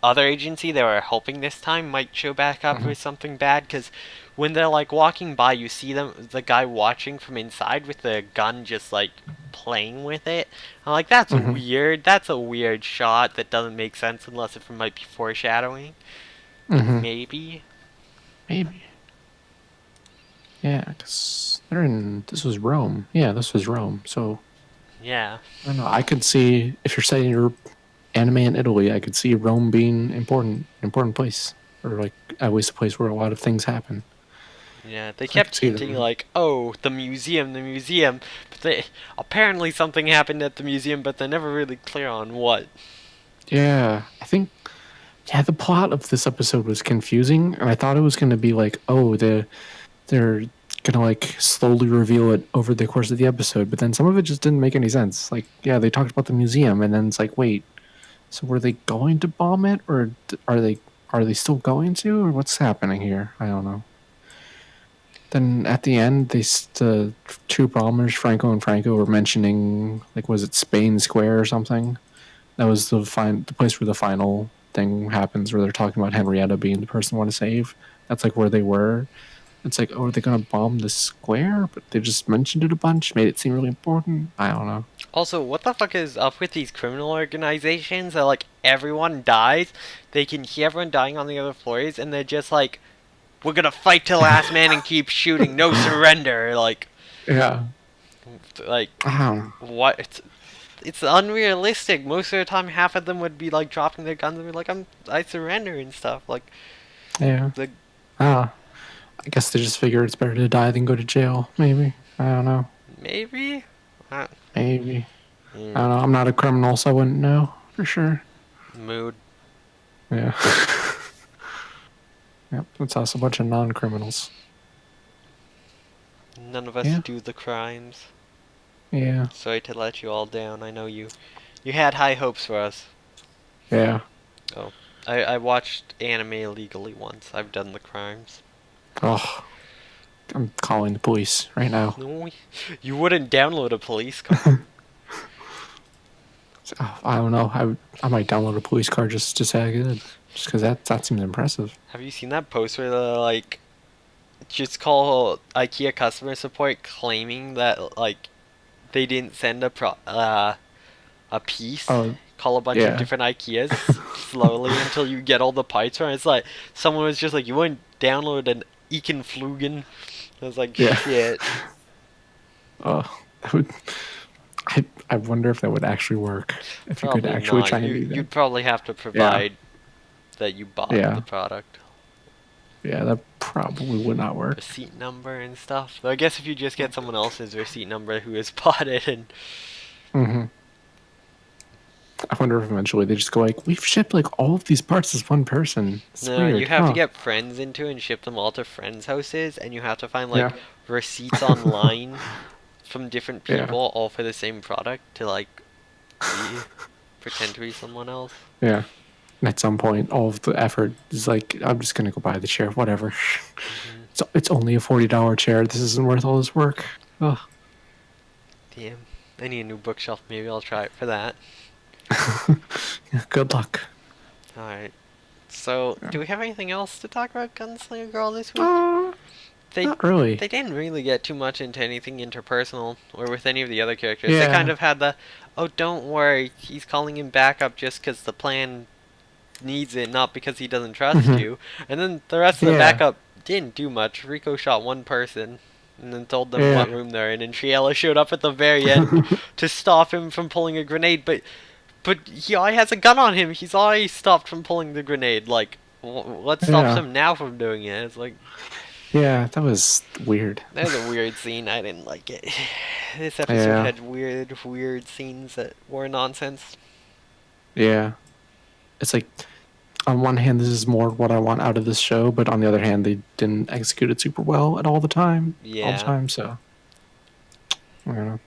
other agency they were helping this time might show back up Hmm. with something bad because when they're like walking by, you see the guy watching from inside with the gun, just like playing with it. I'm like, that's Hmm. weird. That's a weird shot that doesn't make sense unless it might be foreshadowing. Hmm. Maybe. Maybe. Yeah, because they're in. This was Rome. Yeah, this was Rome. So Yeah. I don't know. I could see if you're saying you're anime in Italy, I could see Rome being important place, or like at least a place where a lot of things happen. Yeah, they So I could kept see hinting them. like, "Oh, the museum," but they apparently something happened at the museum, but they're never really clear on what. Yeah, I think. Yeah, the plot of this episode was confusing, and I thought it was going to be like, oh, they're gonna like slowly reveal it over the course of the episode, but then some of it just didn't make any sense. Like, yeah, they talked about the museum, and then it's like, wait, so were they going to bomb it, or are they still going to, or what's happening here? I don't know. Then at the end, the two bombers, Franco and Franco, were mentioning like, was it Spain Square or something? That was the place where the final thing happens, where they're talking about Henrietta being the person they want to save. That's like where they were. It's like, oh, are they gonna bomb the square? But they just mentioned it a bunch, made it seem really important. I don't know. Also, what the fuck is up with these criminal organizations that like everyone dies, they can hear everyone dying on the other floors, and they're just like, "We're gonna fight till last man and keep shooting, no surrender." Yeah, Like I don't know. what? It's unrealistic. Most of the time, half of them would be like dropping their guns and be like, I surrender" and stuff. Like Yeah, the ah, I guess they just figure it's better to die than go to jail. Maybe I don't know. maybe. Uh, Maybe I mm, don't know. I'm not a criminal, so I wouldn't know for sure. mood. Yeah. Yep, it's us, a bunch of non-criminals. None of us Yeah, do the crimes. yeah, Sorry to let you all down. I know you had high hopes for us. yeah. Oh, I watched anime illegally once. I've done the crimes. Oh, I'm calling the police right now. No, you wouldn't download a police car. Oh, I don't know. I might download a police car just to say I did, just because that seems impressive. Have you seen that post where they're like, just call IKEA customer support claiming that like they didn't send a piece? Oh, Call a bunch of yeah. different IKEAs slowly until you get all the parts right. It's like someone was just like, you wouldn't download an Ekenflugen. I was like, Yeah. shit. Oh, that would. I wonder if that would actually work. If you could Probably actually not. try and do that. You'd probably have to Yeah. provide that you bought the Yeah. product, Yeah. That probably would not work. receipt number and stuff. Though I guess if you just get someone else's receipt number who has bought it, and Hmm. I wonder if eventually they just go like, we've shipped like all of these parts as one person. It's no, weird, you have to huh? get friends into and ship them all to friends' houses, and you have to find like Yeah. receipts online from different Yeah. people, all for the same product, to like be pretend to be someone else. Yeah. And at some point, all of the effort is like, I'm just gonna go buy the chair, whatever. Hmm. It's only a $40 chair. This isn't worth all this work. Ugh. Damn, I need a new bookshelf. Maybe I'll try it for that. Yeah, good luck. All right. So, Yeah. do we have anything else to talk about Gunslinger Girl this week? Uh, They Not really. they didn't really get too much into anything interpersonal or with any of the other characters. They kind Yeah. of had the, oh, don't worry, he's calling him back up just because the plan needs it, not because he doesn't trust Mhm. you. And then the rest of the Yeah. backup didn't do much. Rico shot one person. and then told them what Yeah. room they're in, and Triella showed up at the very end to stop him from pulling a grenade, but he already has a gun on him. He's already stopped from pulling the grenade. Like, what stops Yeah. him now from doing it? It's like, Yeah, that was weird. that was a weird scene. I didn't like it. This episode Yeah. had weird scenes that were nonsense. Yeah. It's like, on one hand, this is more what I want out of this show, but on the other hand, they didn't execute it super well at all the time. Yeah. So I don't know.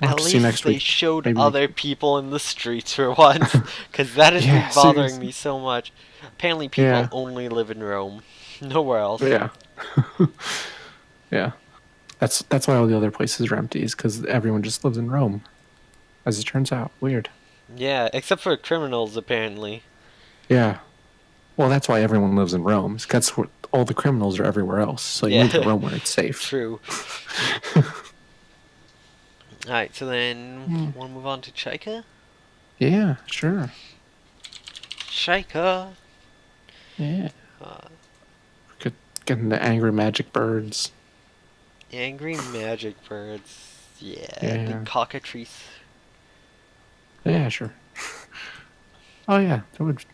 We'll have At to see least next they week. showed Maybe. other people in the streets for once, because that has Yeah, been bothering seriously. me so much. Apparently, people Yeah. only live in Rome, nowhere else. Yeah. Yeah. That's why all the other places are empty, is because everyone just lives in Rome, as it turns out. Weird. Yeah, except for criminals, apparently. Yeah. Well, that's why everyone lives in Rome. That's where all the criminals are everywhere else. So you Yeah. move to Rome where it's safe. True. Alright, so then, want to move on to Chaika? Yeah, sure. Chaika! Yeah. Getting the angry magic birds. Angry magic birds. Yeah, Yeah. the cockatrice. Yeah, sure. Oh yeah, that would.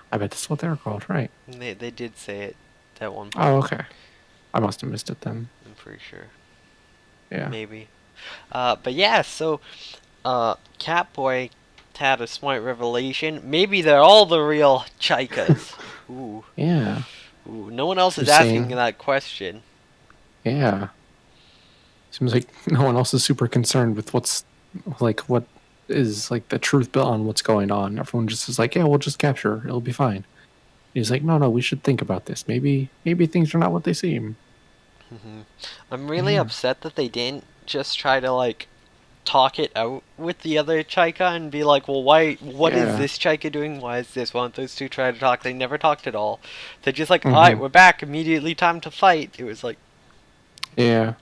I bet that's what they're called, right? They did say it at one point. Oh, okay. I must have missed it then. I'm pretty sure. Yeah. Maybe. But yeah, so Catboy had a smart revelation. Maybe they're all the real Chaikas. Ooh. Yeah. Ooh. No one else is You're asking saying- that question. Yeah. Seems like no one else is super concerned with what is like the truth on what's going on. Everyone just is like, yeah, we'll just capture her. It'll be fine. He's like, no, we should think about this. Maybe things are not what they seem. I'm really Yeah. upset that they didn't just try to like talk it out with the other Chaika and be like, well, what is Yeah. this Chaika doing? Why is this? Why don't those two try to talk? They never talked at all. They're just like, alright, we're back, immediately time to fight. It was like, Yeah.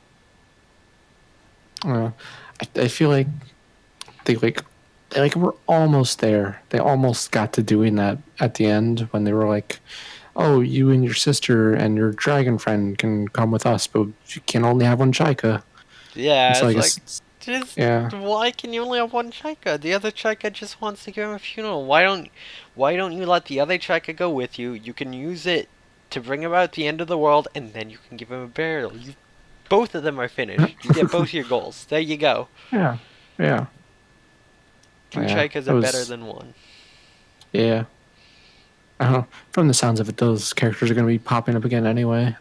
I feel like they were almost there. They almost got to doing that at the end when they were like, "Oh, you and your sister and your dragon friend can come with us, but you can only have one Chaika." yeah, So I it's guess like, just, yeah. why can you only have one Chaika? The other Chaika just wants to give him a funeral. Why don't you let the other Chaika go with you? You can use it to bring about the end of the world, and then you can give him a burial. Both of them are finished. You get both your goals. There you go. Yeah. Yeah. Two Yeah, Chaikas that are was- better than one. Yeah. I don't know. From the sounds of it, those characters are going to be popping up again anyway.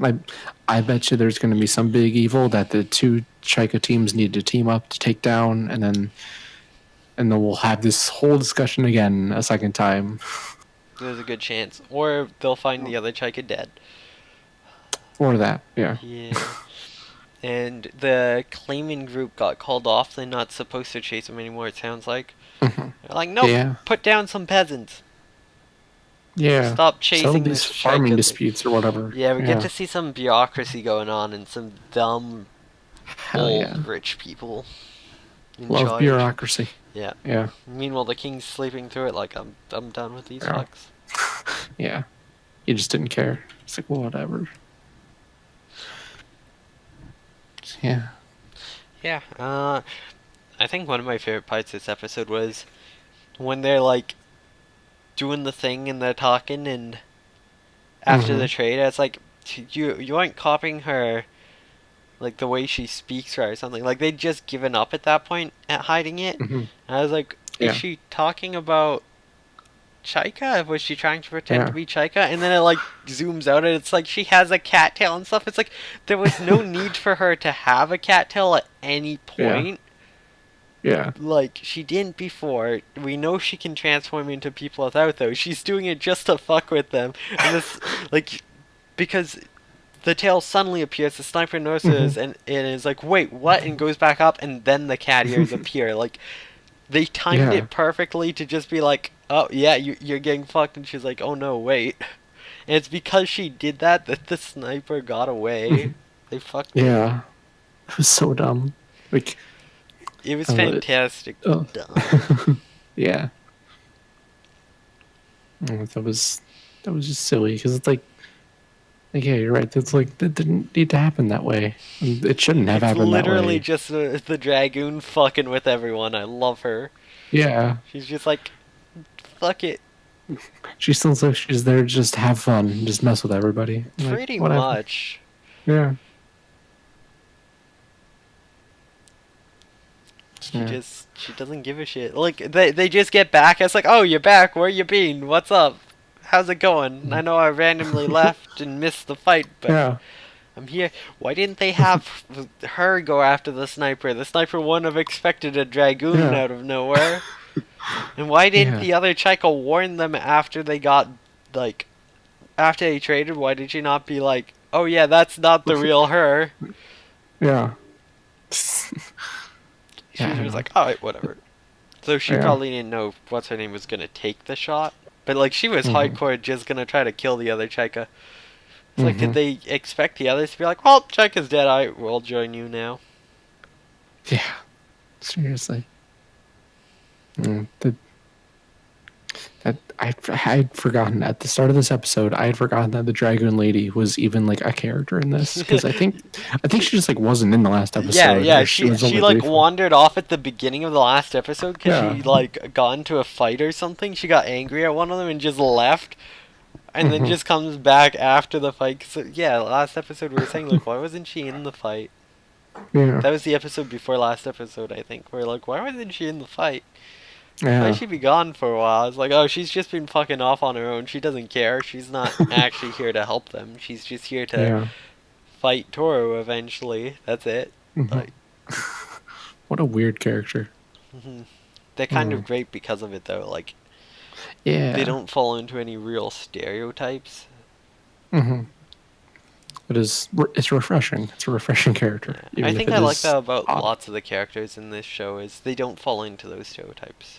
I bet you there's going to be some big evil that the two Chaika teams need to team up to take down, and then we'll have this whole discussion again a second time. There's a good chance. Or they'll find the other Chaika dead. Or that, yeah. Yeah. And the claiming group got called off. They're not supposed to chase him anymore, it sounds like. They're like, nope, Yeah. put down some peasants. Yeah. Stop chasing Settle these this farming Chaika thing. disputes or whatever. Yeah, we get to see some bureaucracy going on and some dumb, Hell old, yeah. rich people in Love charge. bureaucracy. Yeah. Yeah. Meanwhile, the king's sleeping through it like, I'm done with these Yeah. fucks. Yeah. You just didn't care. It's like, well, whatever. Yeah. Yeah, I think one of my favorite parts of this episode was when they're like doing the thing and they're talking, and after the trade, it's like you aren't copying her like the way she speaks or something. Like they'd just given up at that point at hiding it. Mhm. And I was like, Yeah. is she talking about Chaika? Was she trying to pretend Yeah. to be Chaika? And then it like zooms out and it's like she has a cattail and stuff. It's like there was no need for her to have a cattail at any point. Yeah. Like she didn't before. We know she can transform into people without though. She's doing it just to fuck with them. And this like because the tail suddenly appears, the sniper notices and is like, wait, what? And goes back up and then the cat ears appear. Like they timed Yeah. it perfectly to just be like, oh yeah, you're getting fucked, and she's like, oh no, wait. And it's because she did that the sniper got away. They fucked me. Yeah. It was so dumb. Like, It was I love it. fantastic. Oh. Dumb. yeah. That was just silly because it's like Like, yeah, you're right. It's like that didn't need to happen that way. It shouldn't have It's happened that literally way. just the dragoon fucking with everyone. I love her. Yeah, She's just like, fuck it. she still looks like she's there to just have fun, just mess with everybody. Like, Pretty whatever. much. Yeah. Yeah. She doesn't give a shit. Like they just get back. It's like, oh, you're back. Where you been? What's up? How's it going? I know I randomly left and missed the fight, but Yeah. I'm here. Why didn't they have her go after the sniper? The sniper wouldn't have expected a dragoon Yeah. out of nowhere. And why didn't Yeah. the other Chica warn them after they got, like, after they traded? Why did she not be like, oh yeah, that's not the real her? Yeah. She Yeah, was I just know. like, alright, whatever. So she Yeah. probably didn't know what's her name was gonna take the shot. But, like, she was Mm-hmm. hardcore just gonna try to kill the other Chica. It's like, Mm-hmm. did they expect the others to be like, well, Chica's dead, I will join you now? Yeah. Seriously. That I had forgotten at the start of this episode. I had forgotten that the Dragoon Lady was even like a character in this because I think she just like wasn't in the last Yeah, episode. yeah. Or she was She only like briefly. wandered off at the beginning of the last episode because Yeah. she like got into a fight or something. She got angry at one of them and just left, and then Hmm. just comes back after the fight. So yeah, last episode we were saying like, why wasn't she in the fight? Yeah. That was the episode before last episode, I think. We're like, why wasn't she in the fight? Why Yeah. she be gone for a while? It's like, oh, she's just been fucking off on her own. She doesn't care. She's not actually here to help them. She's just here to Yeah. fight Toro eventually. That's it. Hmm. Like. What a weird character. They're kind of Mm. great because of it, though. Like, Yeah. they don't fall into any real stereotypes. Hmm. It's refreshing. It's a refreshing character, I even if think it I like is that about odd. lots of the characters in this show is they don't fall into those stereotypes.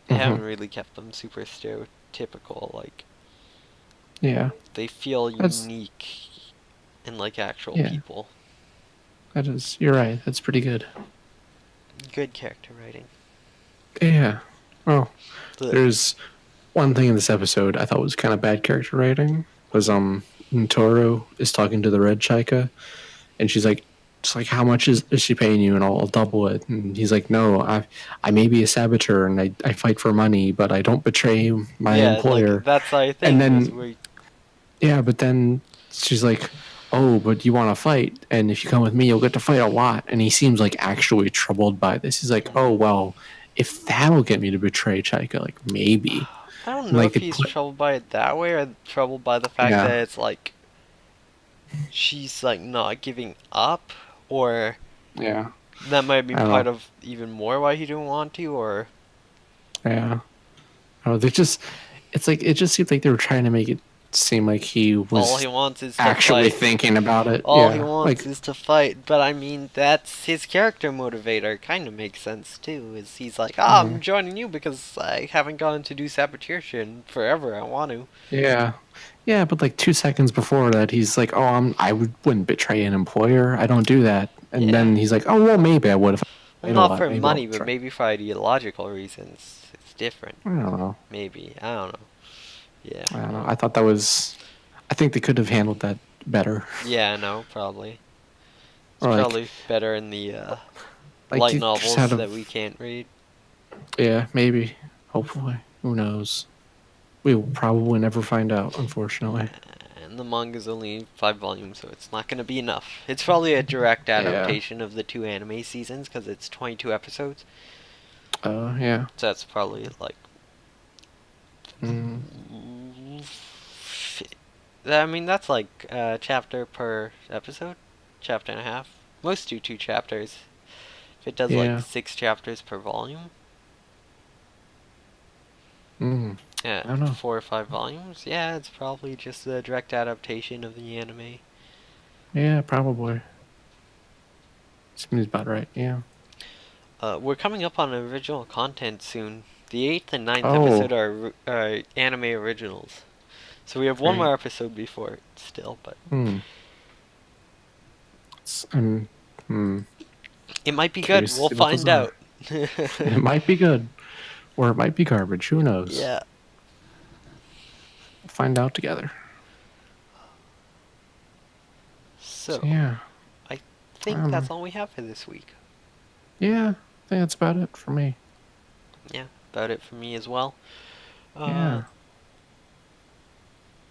They Hmm. haven't really kept them super stereotypical. Like, Yeah. they feel That's unique and like actual yeah. people. That is. You're right. That's pretty good. Good character writing. Yeah. Well, The, there's one thing in this episode I thought was kind of bad character writing was when Toro is talking to the red Chica and she's like, it's like, how much is she paying you and I'll double it. And he's like, no, I may be a saboteur and I fight for money, but I don't betray my yeah, employer. like, that's our And thing. Is then, we, yeah, but then she's like, oh, but you want to fight. And if you come with me, you'll get to fight a lot. And he seems like actually troubled by this. He's like, oh, well, if that'll get me to betray Chica, like maybe. I don't And, know like, if he's troubled by it that way or troubled by the fact yeah. that it's like she's like not giving up, or Yeah. that might be I don't part know. of even more why he didn't want to, or Yeah. Oh, they just, it's like, it just seemed like they were trying to make it seem like he all was he wants is to actually fight. thinking about it. All he Yeah. wants Like, is to fight, but I mean that's his character motivator. Kind of makes sense too. Is he's like, ah, I'm joining you because I haven't gone to do saboteur in forever. I want to. yeah. Yeah, but like 2 seconds before that, he's like, oh, wouldn't betray an employer. I don't do that. And Yeah. then he's like, oh, well, maybe I would if Well, I not know for maybe money, I'll but try. maybe for ideological reasons. It's different. I don't know. Maybe I don't know. Yeah. I don't know. I think they could have handled that better. Yeah, no, probably. It's Or like, probably better in the like light you novels just had that we can't read. yeah, maybe. Hopefully. Who knows? We will probably never find out, unfortunately. And the manga's only 5 volumes, so it's not going to be enough. It's probably a direct adaptation of the 2 anime seasons because it's 22 episodes. Yeah. So that's probably like. Mm, I mean, that's like chapter per episode, chapter and a half. Most do 2 chapters. If it does yeah. like 6 chapters per volume, Mm, yeah, I don't know. 4 or 5 volumes. Yeah, it's probably just a direct adaptation of the anime. yeah, probably. Seems about right, yeah. We're coming up on original content soon. The 8th and 9th Oh. episode are anime originals. So we have one Great. more episode before it still, but Hmm. it might be good. Curious to We'll see what those find are. out. It might be good. Or it might be garbage. Who knows? Yeah. We'll find out together. So So, yeah, I think that's all we have for this week. yeah, I think that's about it for me. Yeah, about it for me as well. Yeah.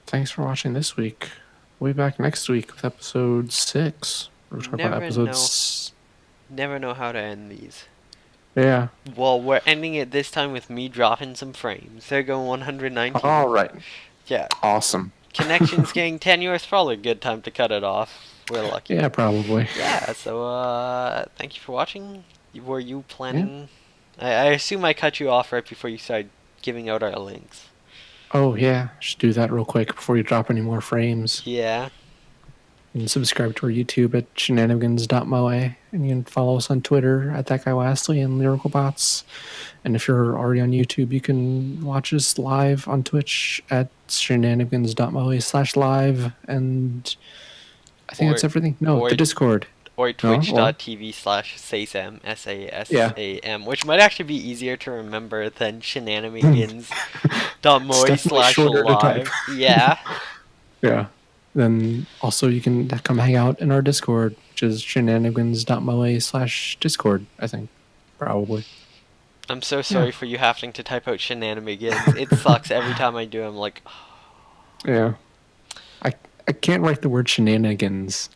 Thanks for watching this week. We'll be back next week with episode 6. We're talking about Never know, episodes. never know how to end these. Yeah. Well, we're ending it this time with me dropping some frames. They're going 119. All right. Yeah. Awesome. Connection's getting tenuous. Probably a good time to cut it off. We're lucky. Yeah, probably. Yeah, so, thank you for watching. Were you Yeah. planning... I assume I cut you off right before you started giving out our links. Oh, yeah. Should do that real quick before you drop any more frames. Yeah. And subscribe to our YouTube at shenanimegans.moe. And you can follow us on Twitter at That Guy Lastly and Lyrical Bots. And if you're already on YouTube, you can watch us live on Twitch at shenanimegans.moe/live. And I think that's everything. No, the Discord. Or No, twitch.tv/SASAM, Yeah. SASAM, which might actually be easier to remember than It's definitely shorter to type. shenanimegans.moe/live. Yeah. Yeah. Then also you can come hang out in our Discord, which is shenanimegans.moe/Discord, I think. Probably. I'm so sorry for you having to type out shenanimegans. It sucks every time I do. I'm like, Yeah. I can't write the word shenanigans.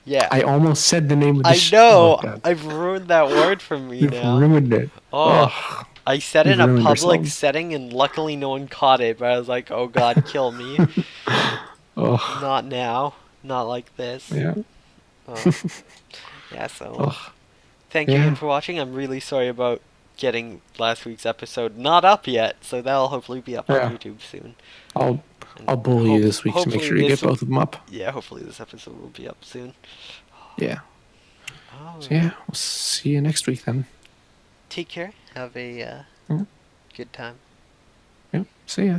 yeah. I almost said the name of the I know. Oh, I've ruined that word for me You've now. ruined it. Oh. Ugh. I said it in You've a ruined public yourself. setting, and luckily no one caught it. But I was like, "Oh God, kill me!" Ugh. Not now. Not like this. Yeah. Yeah. So, Ugh. thank you again for watching. I'm really sorry about getting last week's episode not up yet. So that'll hopefully be up on YouTube soon. I'll bully you this week to make sure you get both of them up. Yeah. Hopefully this episode will be up soon. Yeah. All So right. yeah, we'll see you next week then. Take care. Have a good time. Yep. See ya.